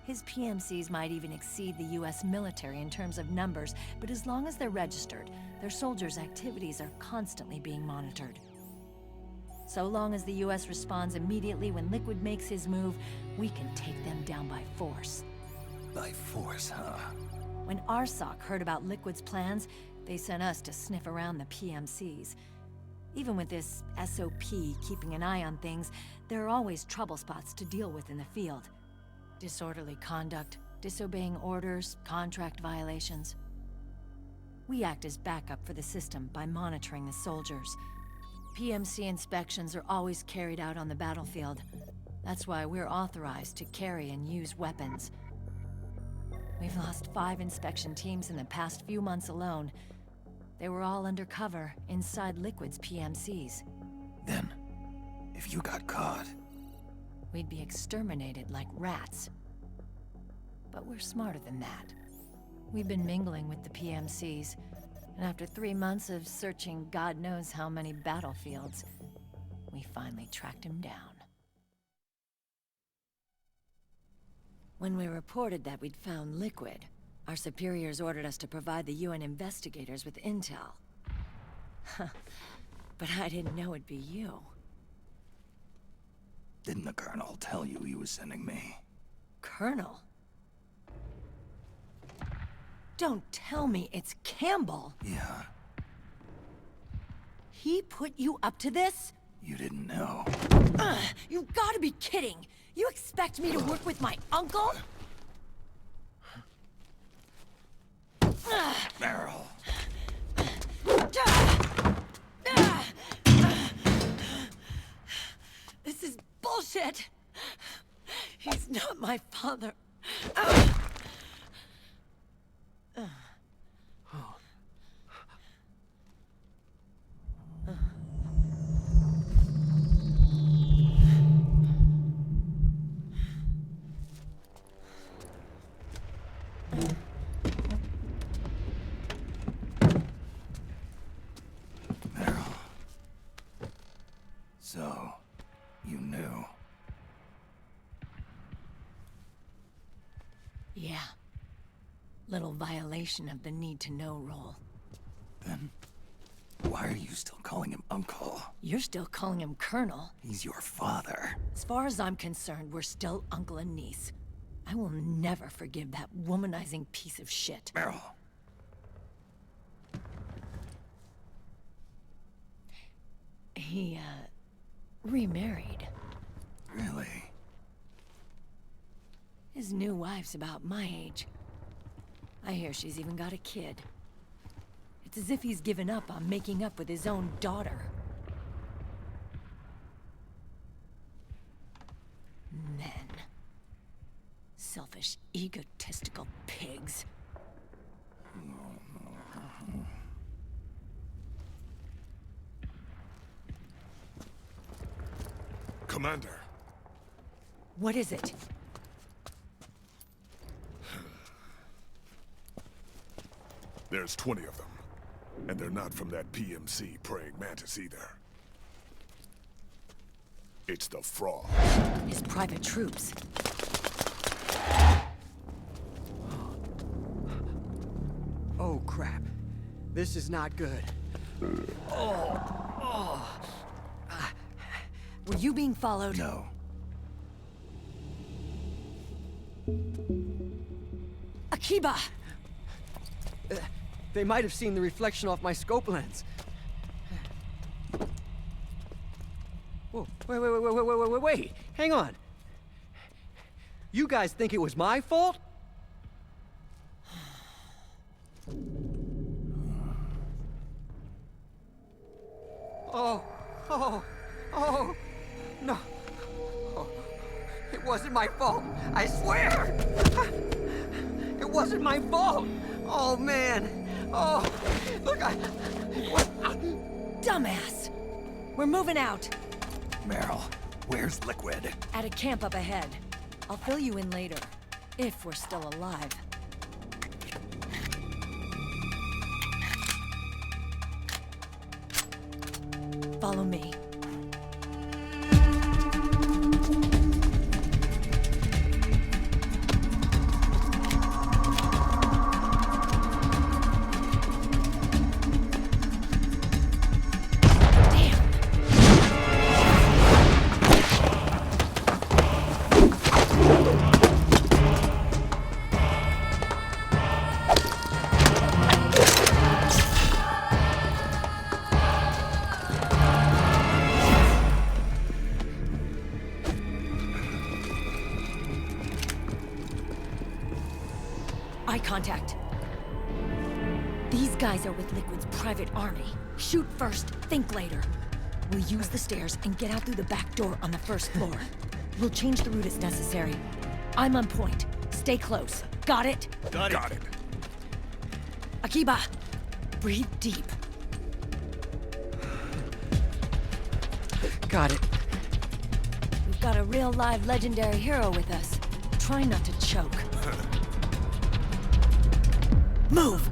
His PMCs might even exceed the US military in terms of numbers, but as long as they're registered, their soldiers' activities are constantly being monitored. So long as the US responds immediately when Liquid makes his move, we can take them down by force. By force, huh? When RSOC heard about Liquid's plans, they sent us to sniff around the PMCs. Even with this SOP keeping an eye on things, there are always trouble spots to deal with in the field. Disorderly conduct, disobeying orders, contract violations. We act as backup for the system by monitoring the soldiers. PMC inspections are always carried out on the battlefield. That's why we're authorized to carry and use weapons. We've lost 5 inspection teams in the past few months alone. They were all undercover inside Liquid's PMCs. Then, if you got caught... we'd be exterminated like rats. But we're smarter than that. We've been mingling with the PMCs, and after 3 months of searching God knows how many battlefields, we finally tracked him down. When we reported that we'd found Liquid, our superiors ordered us to provide the UN investigators with intel. But I didn't know it'd be you. Didn't the Colonel tell you he was sending me? Colonel? Don't tell me it's Campbell! Yeah. He put you up to this? You didn't know. You've gotta be kidding! You expect me to work with my uncle? Meryl. This is bullshit! He's not my father. So, you knew. Yeah. Little violation of the need-to-know rule. Then, why are you still calling him Uncle? You're still calling him Colonel. He's your father. As far as I'm concerned, we're still uncle and niece. I will never forgive that womanizing piece of shit. Meryl. He, remarried. Really? His new wife's about my age. I hear she's even got a kid. It's as if he's given up on making up with his own daughter. Men. Selfish, egotistical pigs. Commander. What is it? There's 20 of them. And they're not from that PMC praying mantis either. It's the Frog. His private troops. Oh, crap. This is not good. Were you being followed? No. Akiba! They might have seen the reflection off my scope lens. Whoa, wait, hang on. You guys think it was my fault? Oh, no. Oh, it wasn't my fault. I swear. It wasn't my fault. Oh, man. Oh, look, Dumbass! We're moving out. Meryl, where's Liquid? At a camp up ahead. I'll fill you in later. If we're still alive. Follow me. Eye contact. These guys are with Liquid's private army. Shoot first, think later. We'll use the stairs and get out through the back door on the first floor. We'll change the route as necessary. I'm on point. Stay close. Got it? Got it. Akiba, breathe deep. Got it. We've got a real live legendary hero with us. Try not to choke. Move!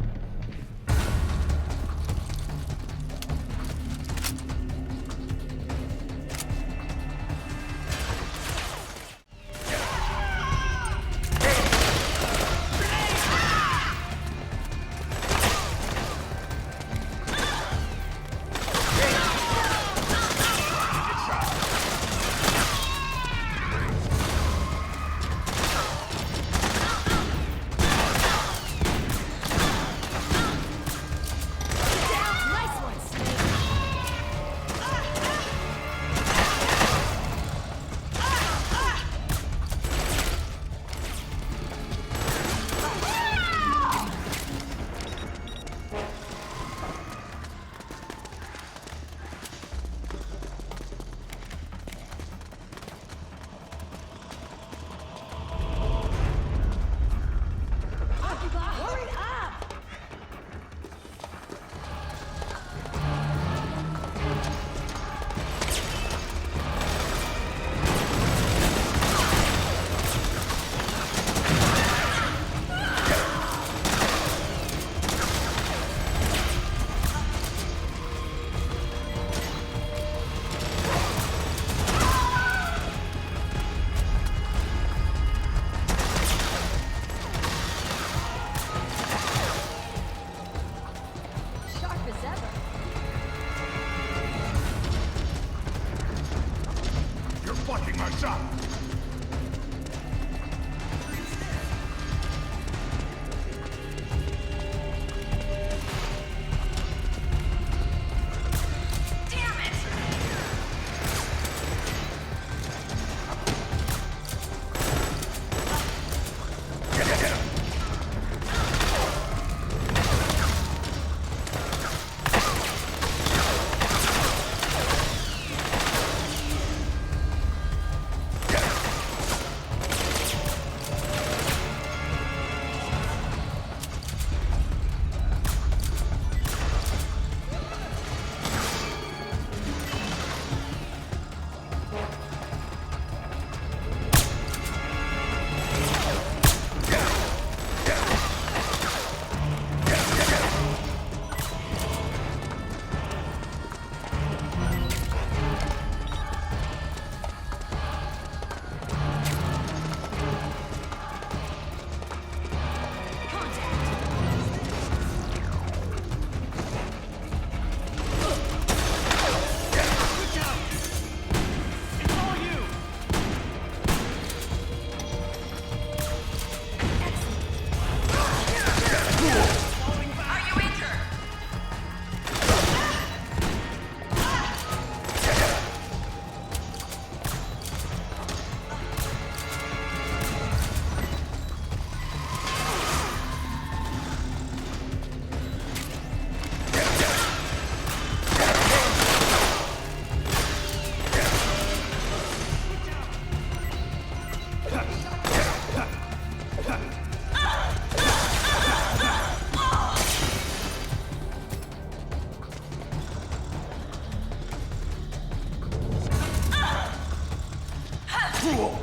Cool.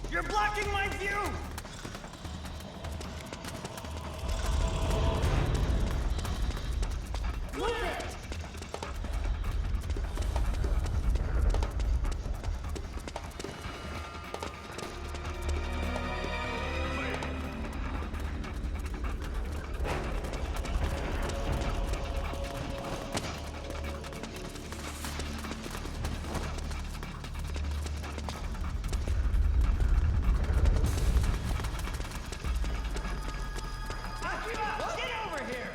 You're blocking my view! Move it! Get over here!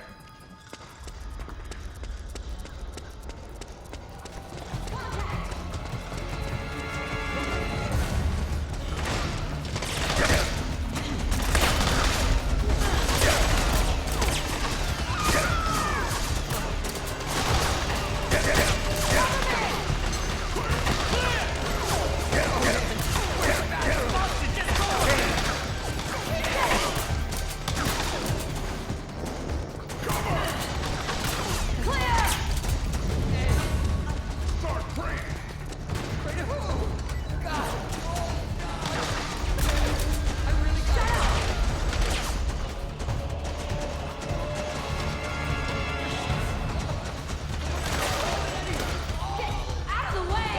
Out of the way!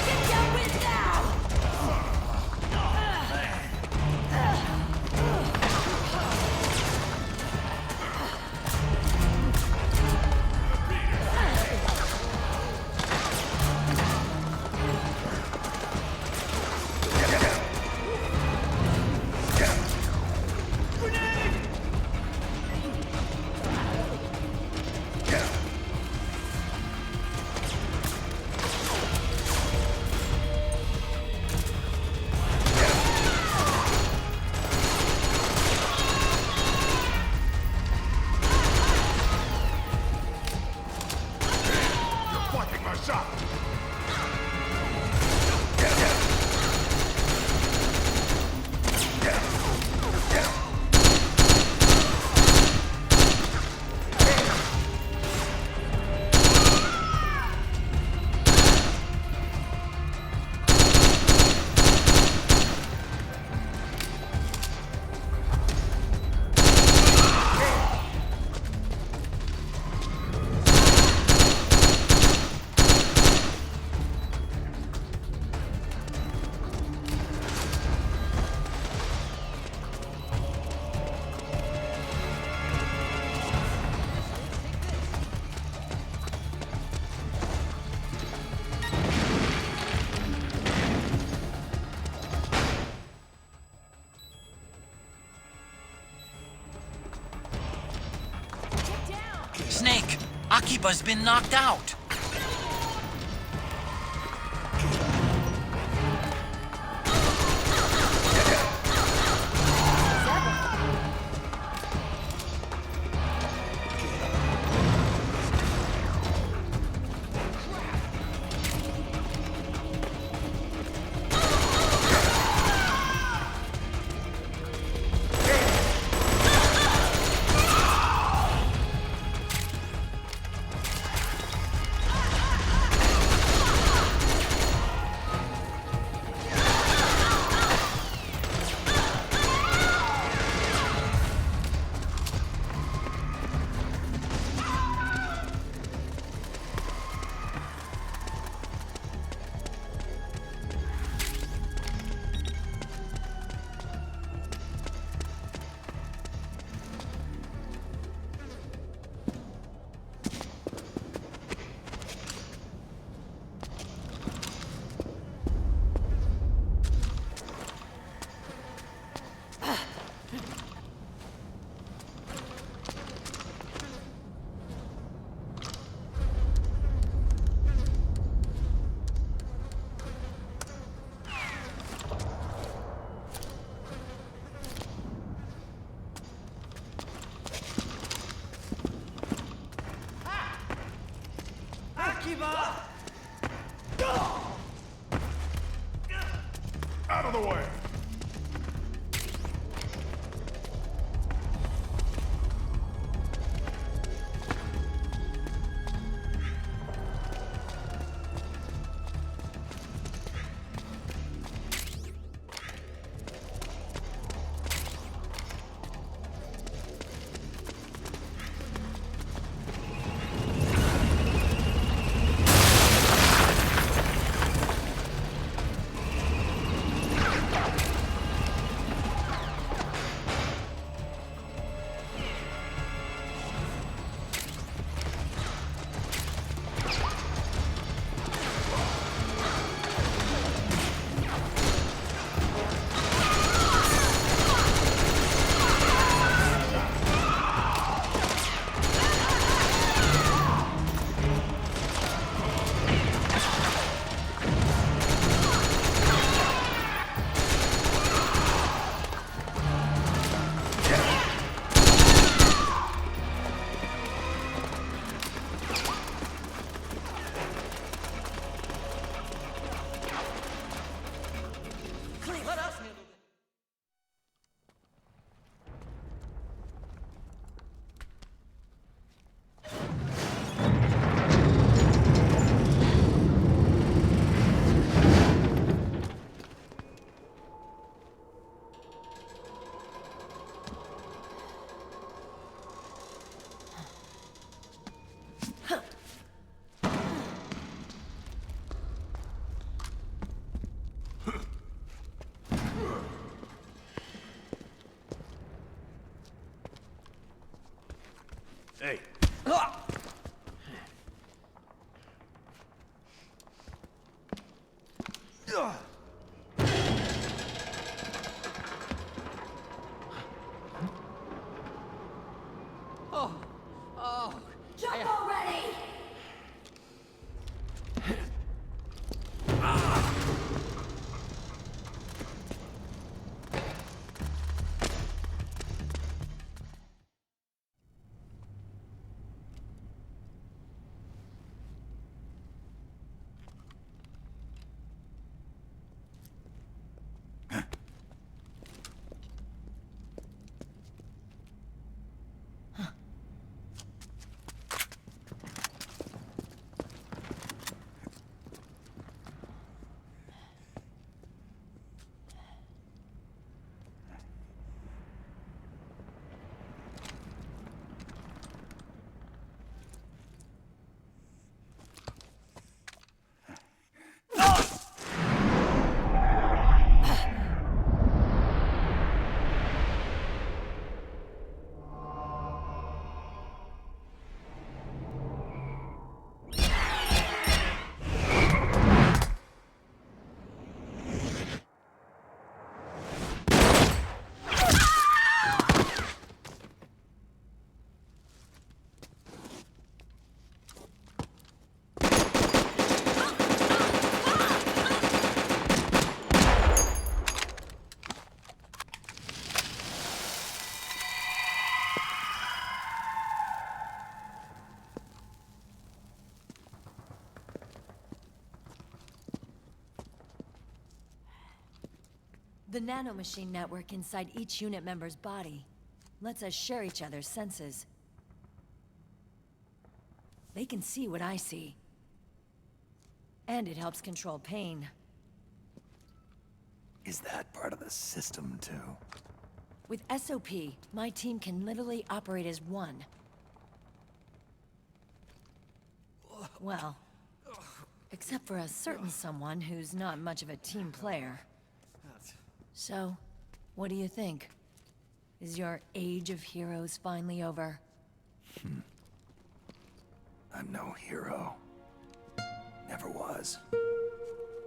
Get your wit now! You're blocking my shot. Snake, Akiba's been knocked out. Akiba! Out of the way! Hey. Jump already! The nanomachine network inside each unit member's body lets us share each other's senses. They can see what I see. And it helps control pain. Is that part of the system, too? With SOP, my team can literally operate as one. Well, except for a certain someone who's not much of a team player. So, what do you think? Is your age of heroes finally over? I'm no hero. Never was.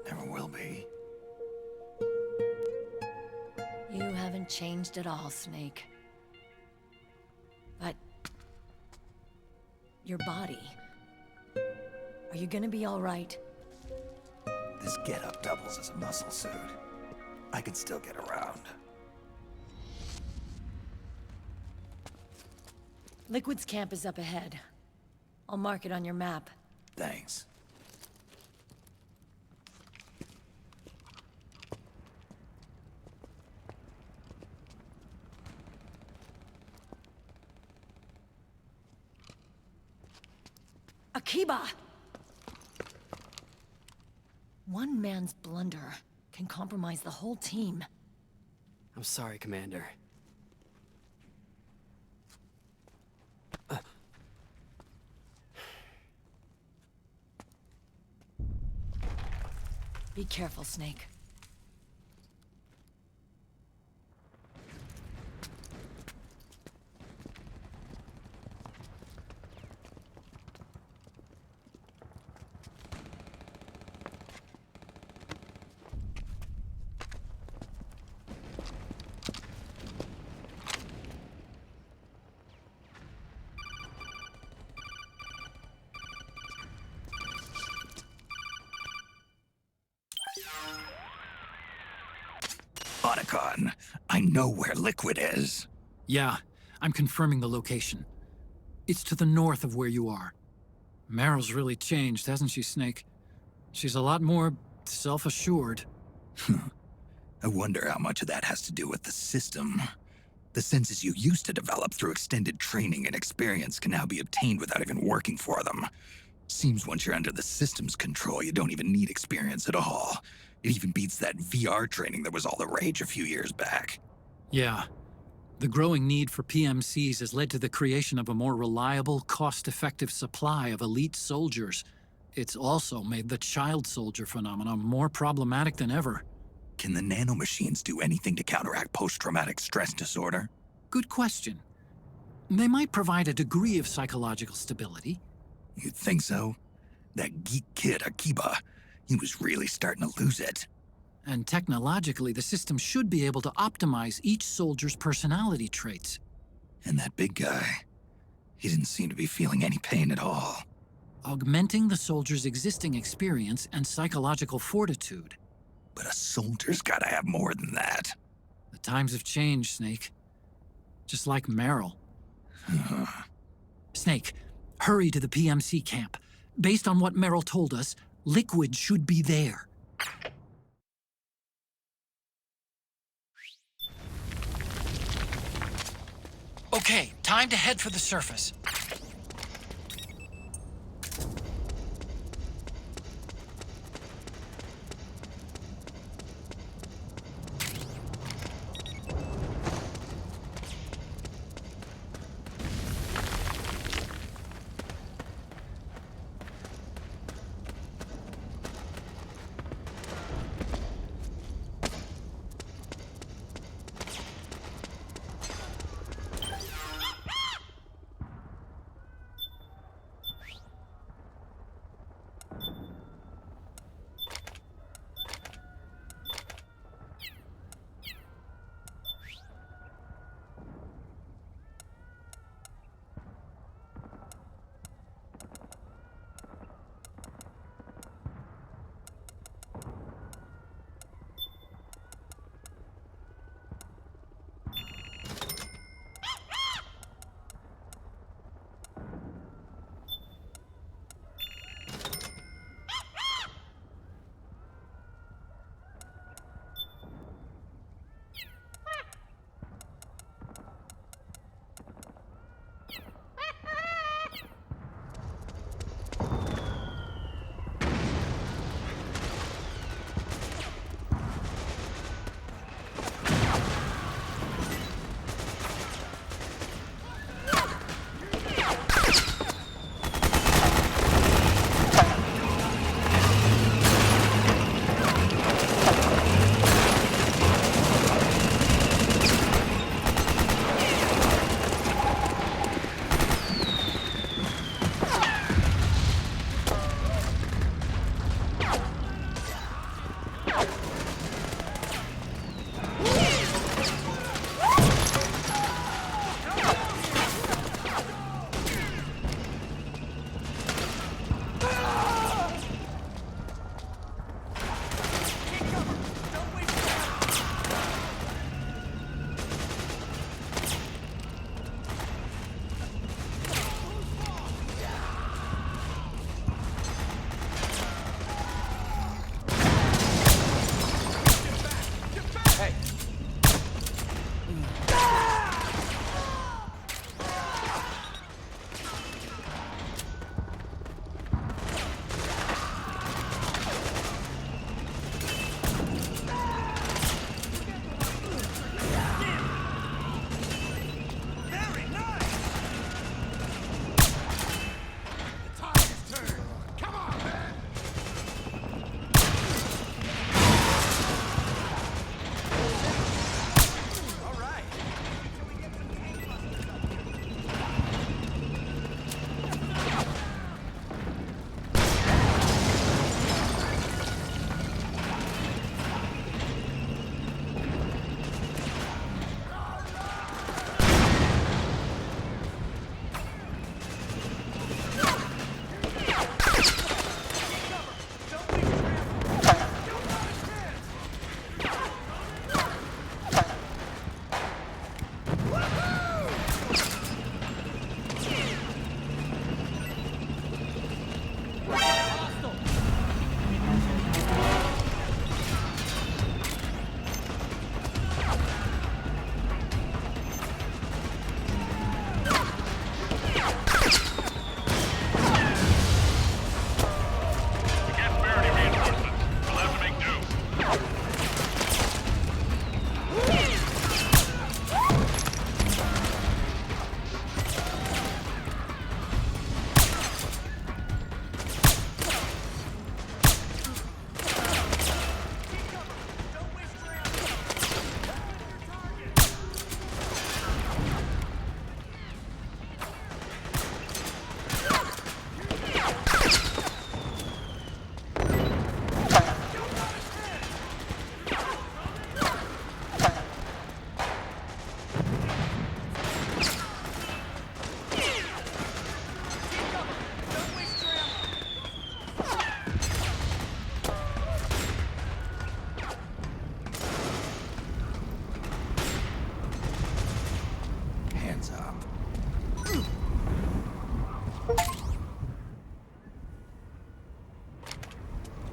Never will be. You haven't changed at all, Snake. But... your body... are you gonna be all right? This getup doubles as a muscle suit. I can still get around. Liquid's camp is up ahead. I'll mark it on your map. Thanks. Akiba! One man's blunder can compromise the whole team. I'm sorry, Commander. Be careful, Snake. Otacon, I know where Liquid is. Yeah, I'm confirming the location. It's to the north of where you are. Meryl's really changed, hasn't she, Snake? She's a lot more self-assured. I wonder how much of that has to do with the system. The senses you used to develop through extended training and experience can now be obtained without even working for them. Seems once you're under the system's control, you don't even need experience at all. It even beats that VR training that was all the rage a few years back. Yeah. The growing need for PMCs has led to the creation of a more reliable, cost-effective supply of elite soldiers. It's also made the child soldier phenomenon more problematic than ever. Can the nanomachines do anything to counteract post-traumatic stress disorder? Good question. They might provide a degree of psychological stability. You'd think so? That geek kid, Akiba, he was really starting to lose it. And technologically, the system should be able to optimize each soldier's personality traits. And that big guy, he didn't seem to be feeling any pain at all. Augmenting the soldier's existing experience and psychological fortitude. But a soldier's gotta have more than that. The times have changed, Snake. Just like Meryl. Snake, hurry to the PMC camp. Based on what Meryl told us, Liquid should be there. Okay, time to head for the surface.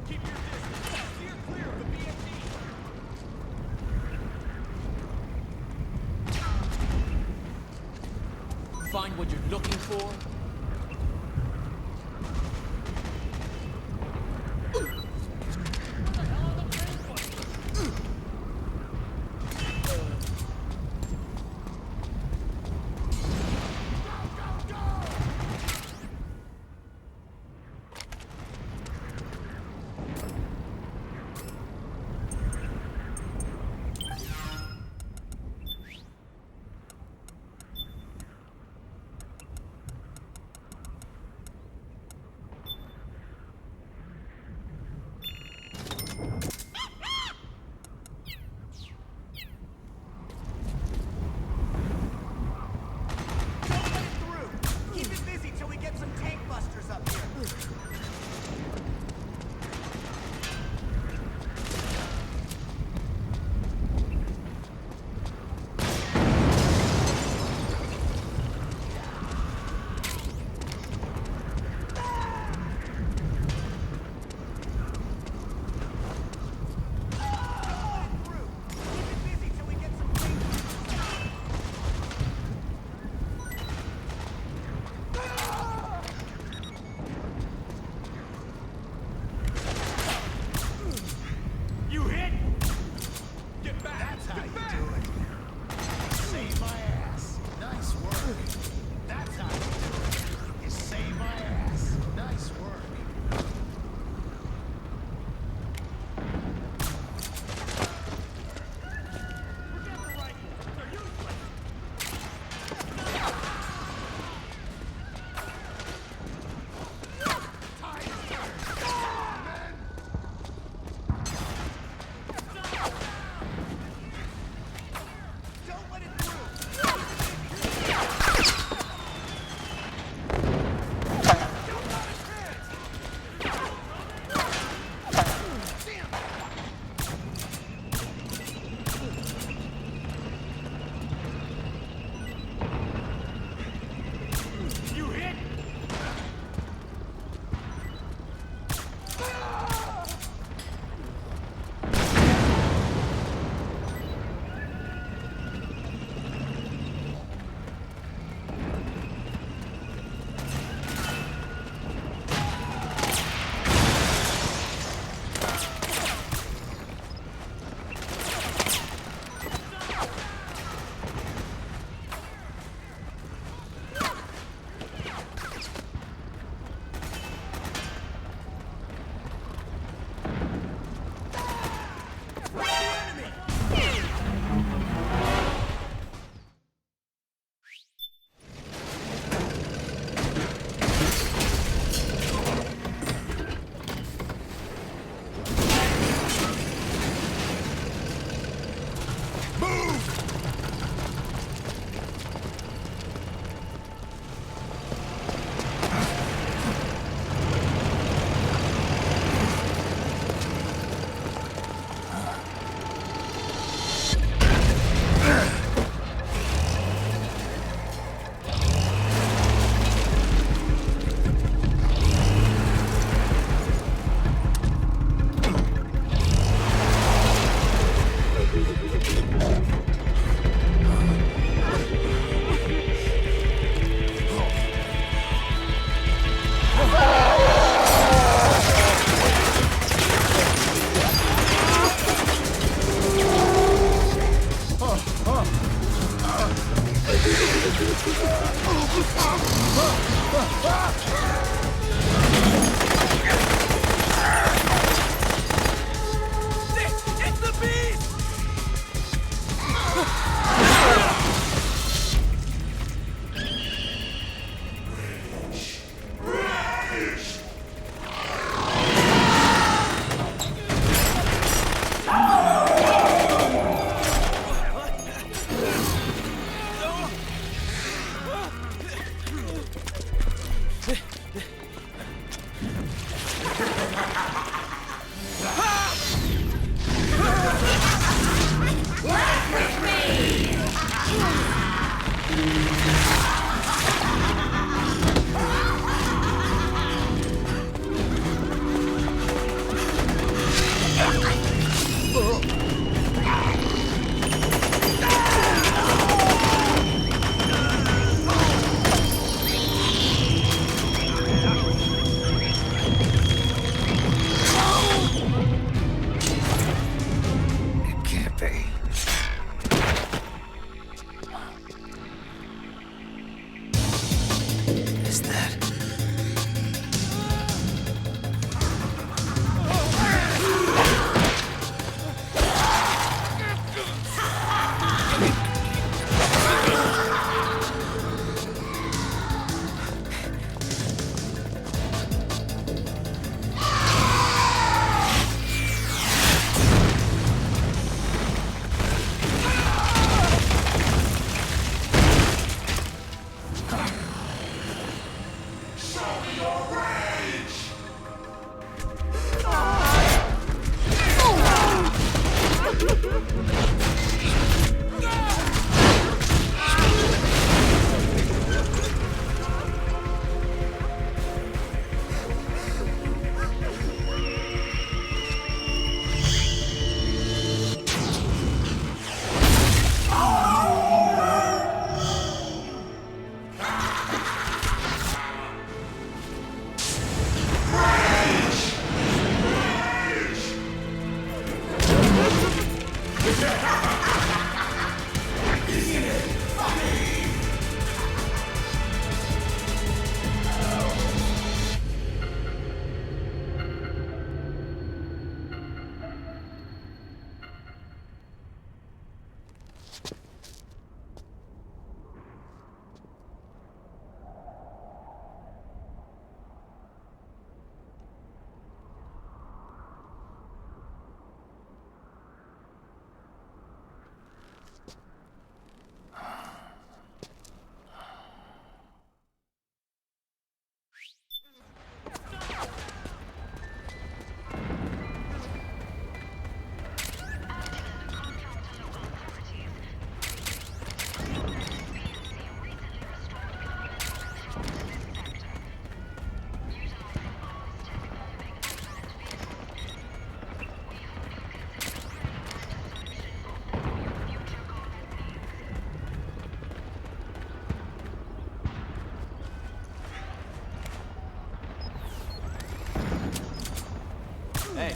Keep your distance. Steer clear of the BMP. Find what you're looking for. Hey.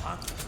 Huh?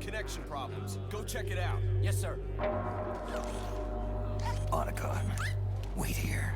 connection problems. Go check it out. Yes, sir. Otacon, wait here.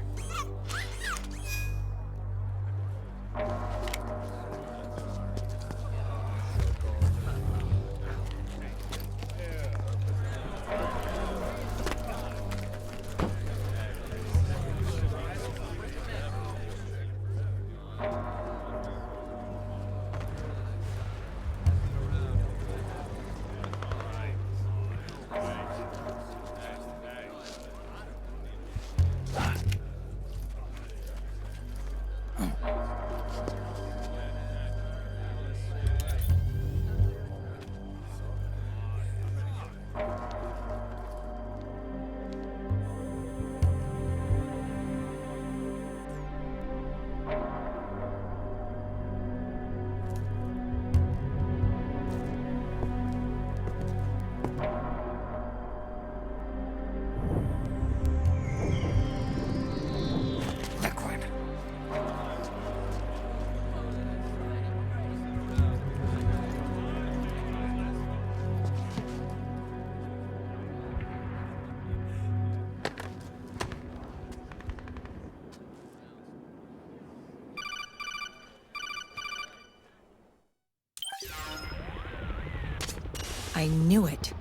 I knew it.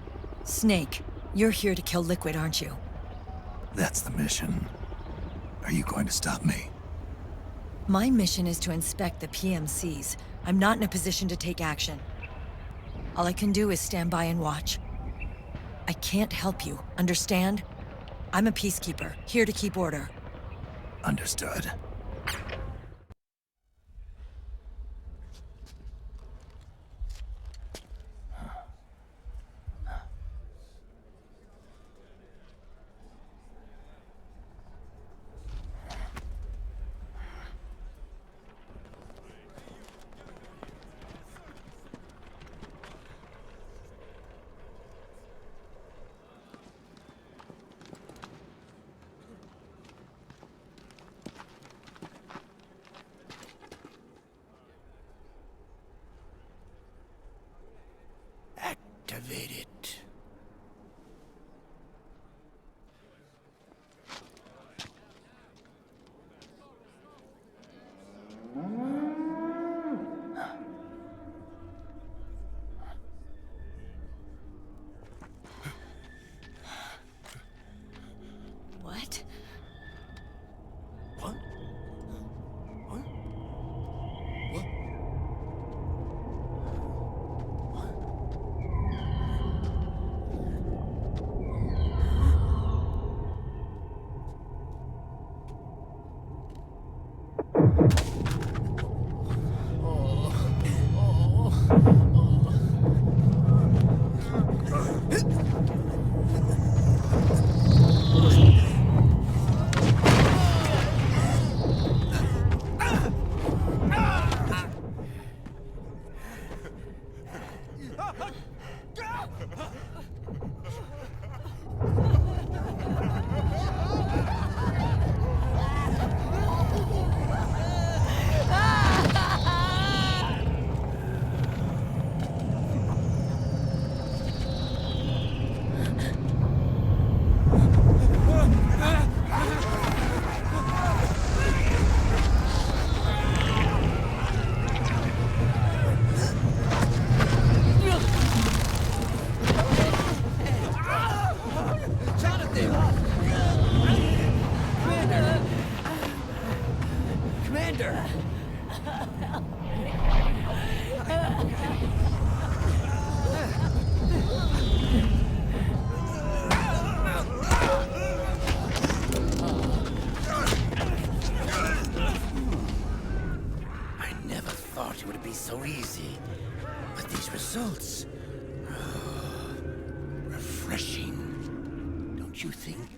Snake, you're here to kill Liquid, aren't you? That's the mission. Are you going to stop me? My mission is to inspect the PMCs. I'm not in a position to take action. All I can do is stand by and watch. I can't help you, understand? I'm a peacekeeper, here to keep order. Understood. Activate it. What? What? What? What? Commander! I never thought it would be so easy. But these results... refreshing. Don't you think?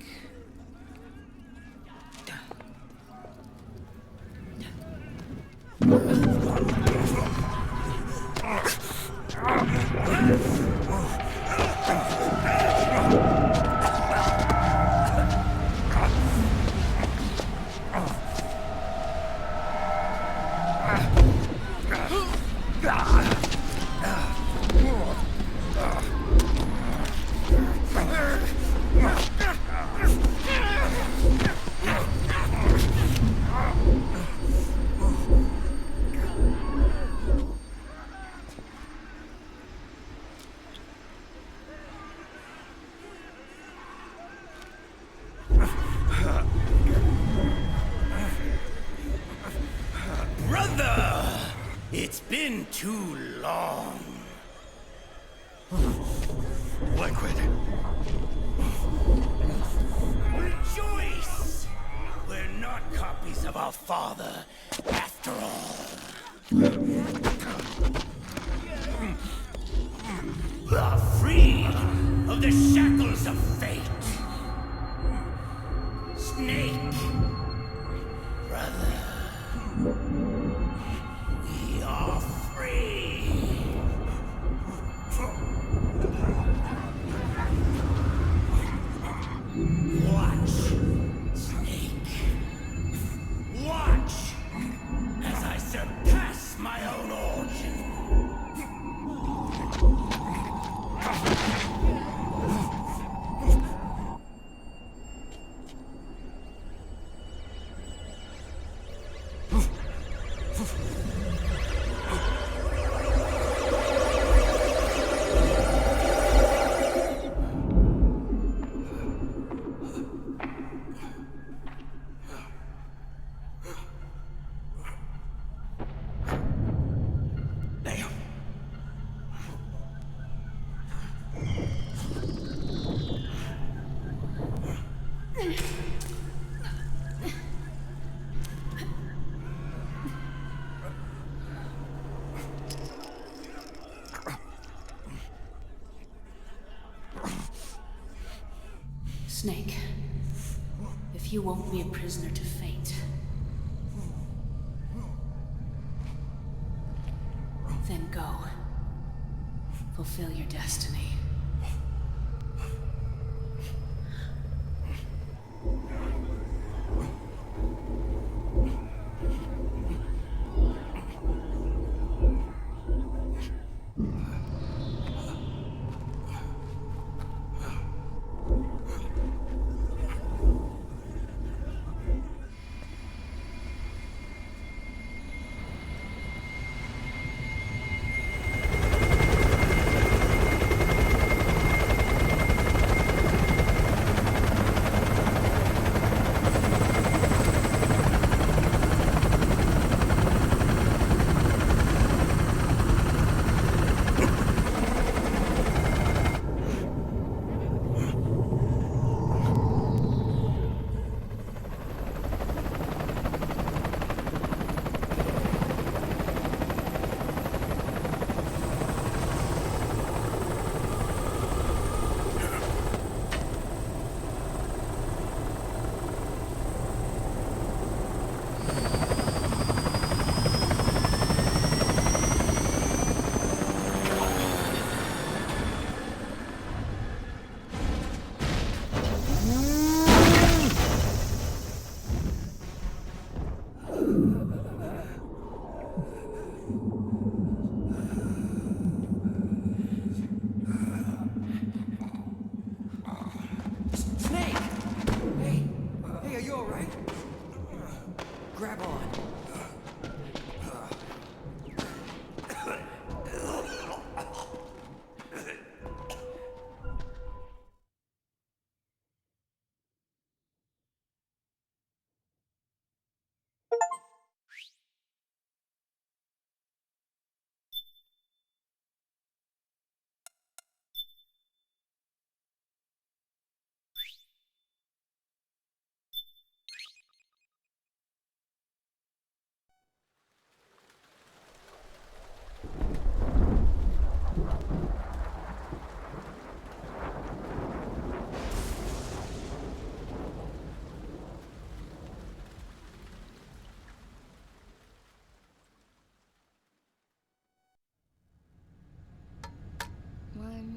too long. Liquid. Rejoice! We're not copies of our father, after all. Are freed of the shackles of fate. Snake, brother, we are free. Watch, Snake. Watch as I surpass my own origin. Snake, if you won't be a prisoner to fate, then go. Fulfill your destiny.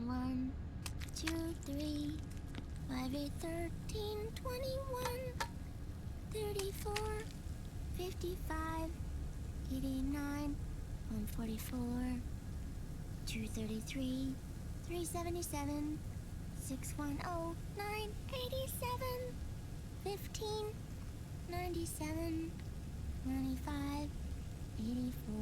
One, 2, 3, 5, 8, 13, 21, 34, 55, 89, 144, 233, 377, 610, 987, 15, 97, 95, 84.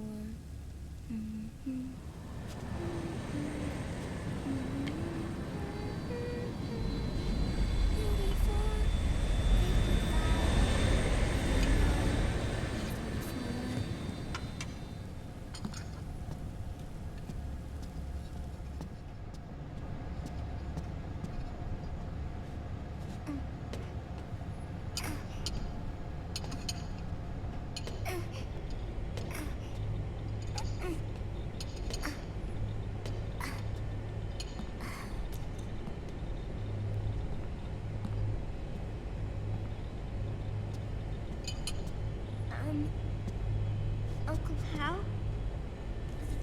Uncle Hal?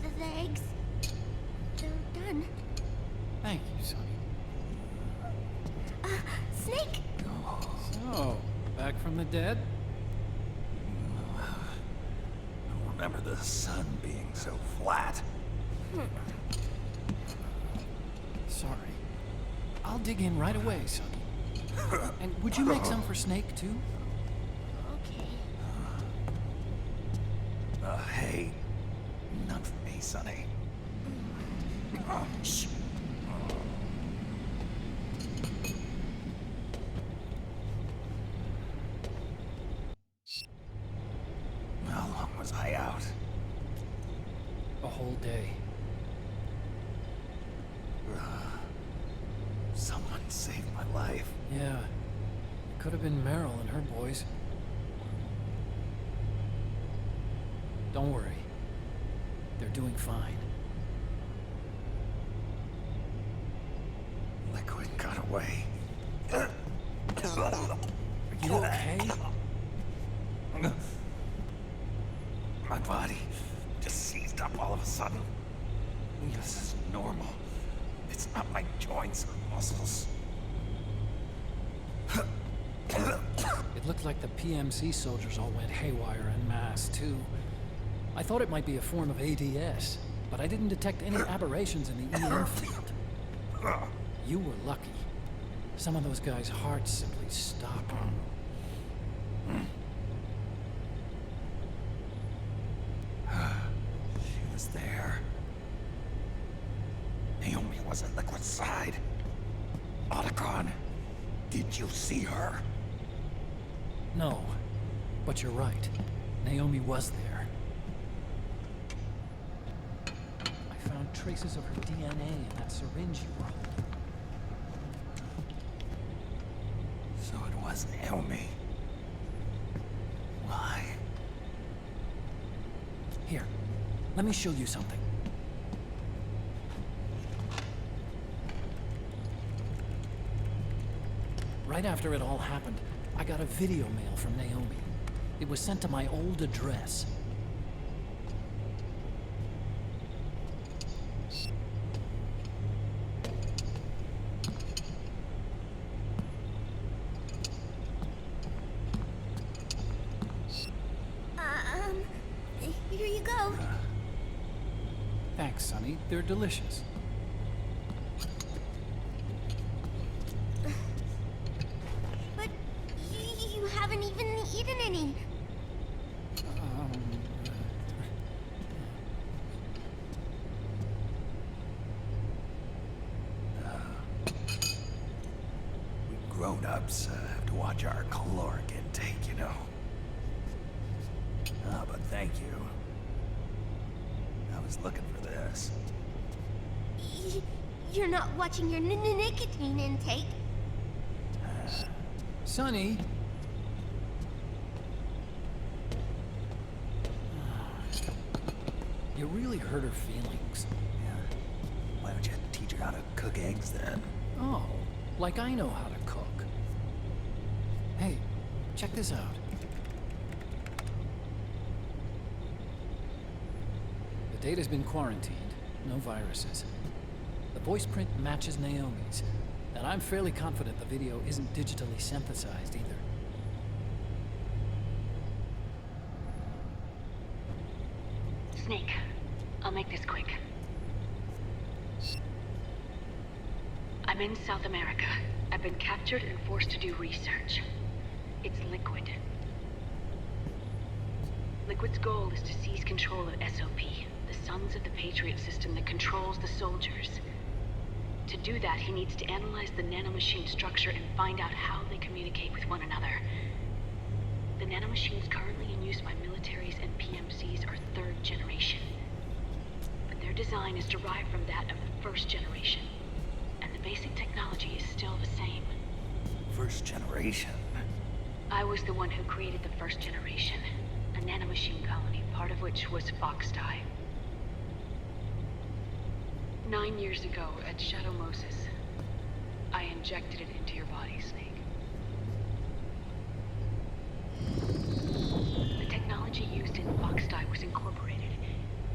The eggs? They're done. Thank you, Sonny. Snake! So, back from the dead? I don't remember the sun being so flat. Sorry. I'll dig in right away, Sonny. And would you make some for Snake, too? Okay. Hey. None for me, Sonny. Shh. How long was I out? A whole day. Someone saved my life. Yeah. It could have been Meryl and her boys. Don't worry. They're doing fine. Liquid got away. Are you okay? My body just seized up all of a sudden. This is normal. It's not my joints or muscles. It looked like the PMC soldiers all went haywire en masse, too. I thought it might be a form of ADS, but I didn't detect any aberrations in the EM field. You were lucky. Some of those guys' hearts simply stopped. She was there. Naomi was at Liquid's side. Otacon, did you see her? No, but you're right. Naomi was there. I found traces of her DNA in that syringe you were holding. So it was Naomi. Why? Here, let me show you something. Right after it all happened, I got a video mail from Naomi. It was sent to my old address. Here you go. Thanks, Sonny. They're delicious. But you haven't even eaten any. We grown-ups have to watch our caloric intake, you know. But thank you. I was looking for this. You're not watching your nicotine intake. Sonny! You really hurt her feelings. Yeah. Why don't you teach her how to cook eggs then? Oh, like I know how to cook. Hey, check this out. The data's been quarantined, no viruses. The voice print matches Naomi's, and I'm fairly confident the video isn't digitally synthesized either. Snake, I'll make this quick. I'm in South America. I've been captured and forced to do research. It's Liquid. Liquid's goal is to seize control of SOP, the sons of the Patriot system that controls the soldiers. To do that, he needs to analyze the nanomachine structure and find out how they communicate with one another. The nanomachines currently in use by militaries and PMCs are third generation. But their design is derived from that of the first generation. And the basic technology is still the same. First generation? I was the one who created the first generation. A nanomachine colony, part of which was Foxdie. 9 years ago, at Shadow Moses, I injected it into your body, Snake. The technology Incorporated.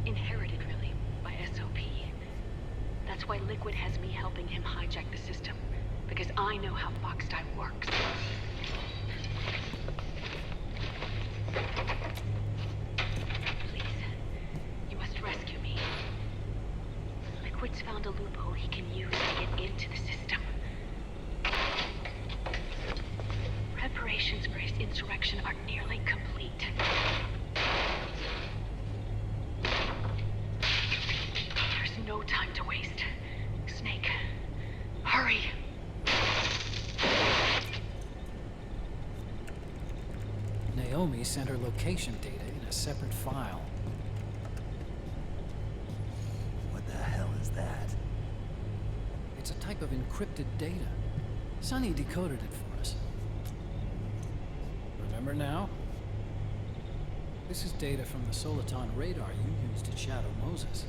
Inherited, really, by SOP. That's why Liquid has me helping him hijack the system. Because I know how Foxdie works. Please, you must rescue me. Liquid's found a loophole he can use to get into the system. Preparations for his insurrection are nearly complete. There's no time to waste. Snake, hurry! Naomi sent her location data in a separate file. What the hell is that? It's a type of encrypted data. Sonny decoded it for us. Remember now? This is data from the Soliton radar you used at Shadow Moses.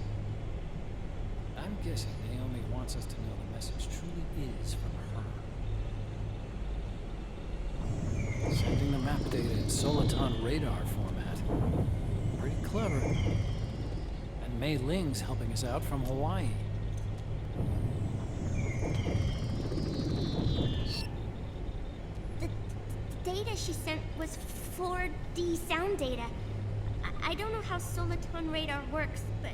I'm guessing Naomi wants us to know the message truly is from her. Sending the map data in Soliton radar format. Pretty clever. And Mei Ling's helping us out from Hawaii. The data she sent was 4D sound data. I don't know how Soliton radar works, but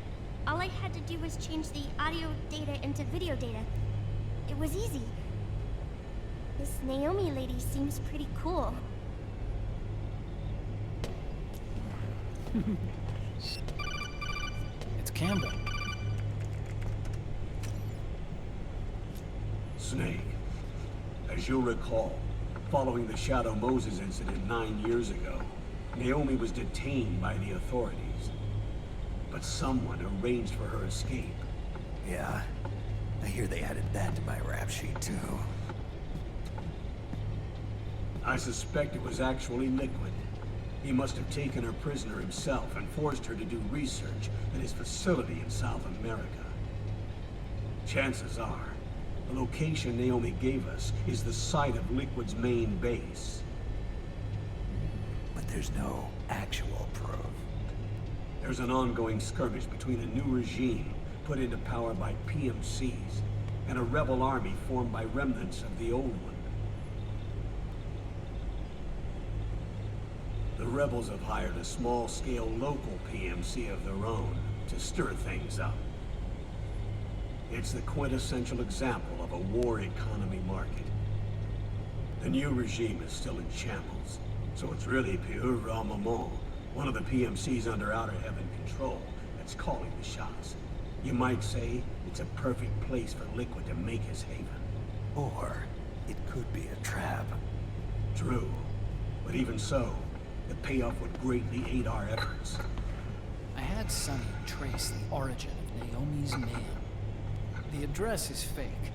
all I had to do was change the audio data into video data. It was easy. This Naomi lady seems pretty cool. It's Campbell. Snake, as you'll recall, following the Shadow Moses incident 9 years ago, Naomi was detained by the authorities. But someone arranged for her escape. Yeah, I hear they added that to my rap sheet too. I suspect it was actually Liquid. He must have taken her prisoner himself and forced her to do research at his facility in South America. Chances are, the location Naomi gave us is the site of Liquid's main base. But there's no actual proof. There's an ongoing skirmish between a new regime put into power by PMCs and a rebel army formed by remnants of the old one. The rebels have hired a small-scale local PMC of their own to stir things up. It's the quintessential example of a war economy market. The new regime is still in shambles, so it's really pure Ramamon, one of the PMCs under Outer Heaven control, that's calling the shots. You might say it's a perfect place for Liquid to make his haven. Or it could be a trap. True, but even so, the payoff would greatly aid our efforts. I had Sonny trace the origin of Naomi's mail. The address is fake,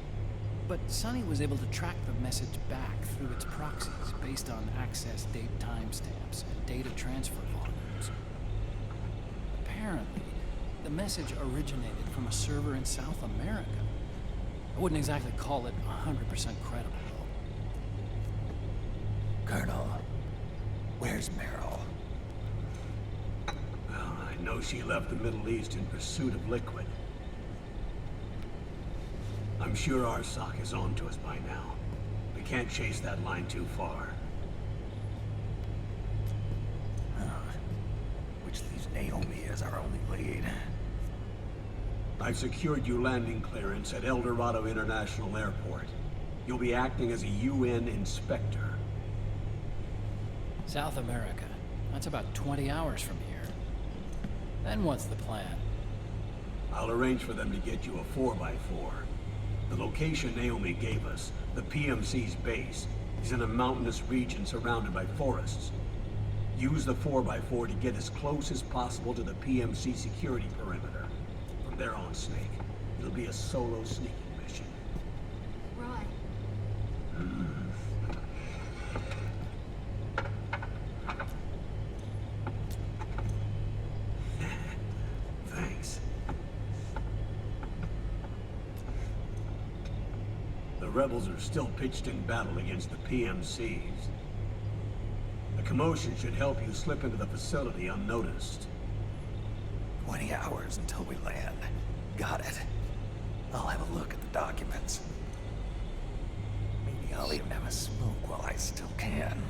but Sonny was able to track the message back through its proxies based on access date timestamps and data transfer volumes. Apparently, the message originated from a server in South America. I wouldn't exactly call it 100% credible, though. Colonel, where's Meryl? Well, I know she left the Middle East in pursuit of Liquid. I'm sure our sock is on to us by now. We can't chase that line too far. Which leaves Naomi as our only lead. I've secured you landing clearance at El Dorado International Airport. You'll be acting as a UN inspector. South America. That's about 20 hours from here. Then what's the plan? I'll arrange for them to get you a 4x4. The location Naomi gave us, the PMC's base, is in a mountainous region surrounded by forests. Use the 4x4 to get as close as possible to the PMC security perimeter. From there on, Snake, it'll be a solo sneaking mission. Right. Thanks. The rebels are still pitched in battle against the PMCs. The commotion should help you slip into the facility unnoticed. 20 hours until we land. Got it. I'll have a look at the documents. Maybe I'll even have a smoke while I still can.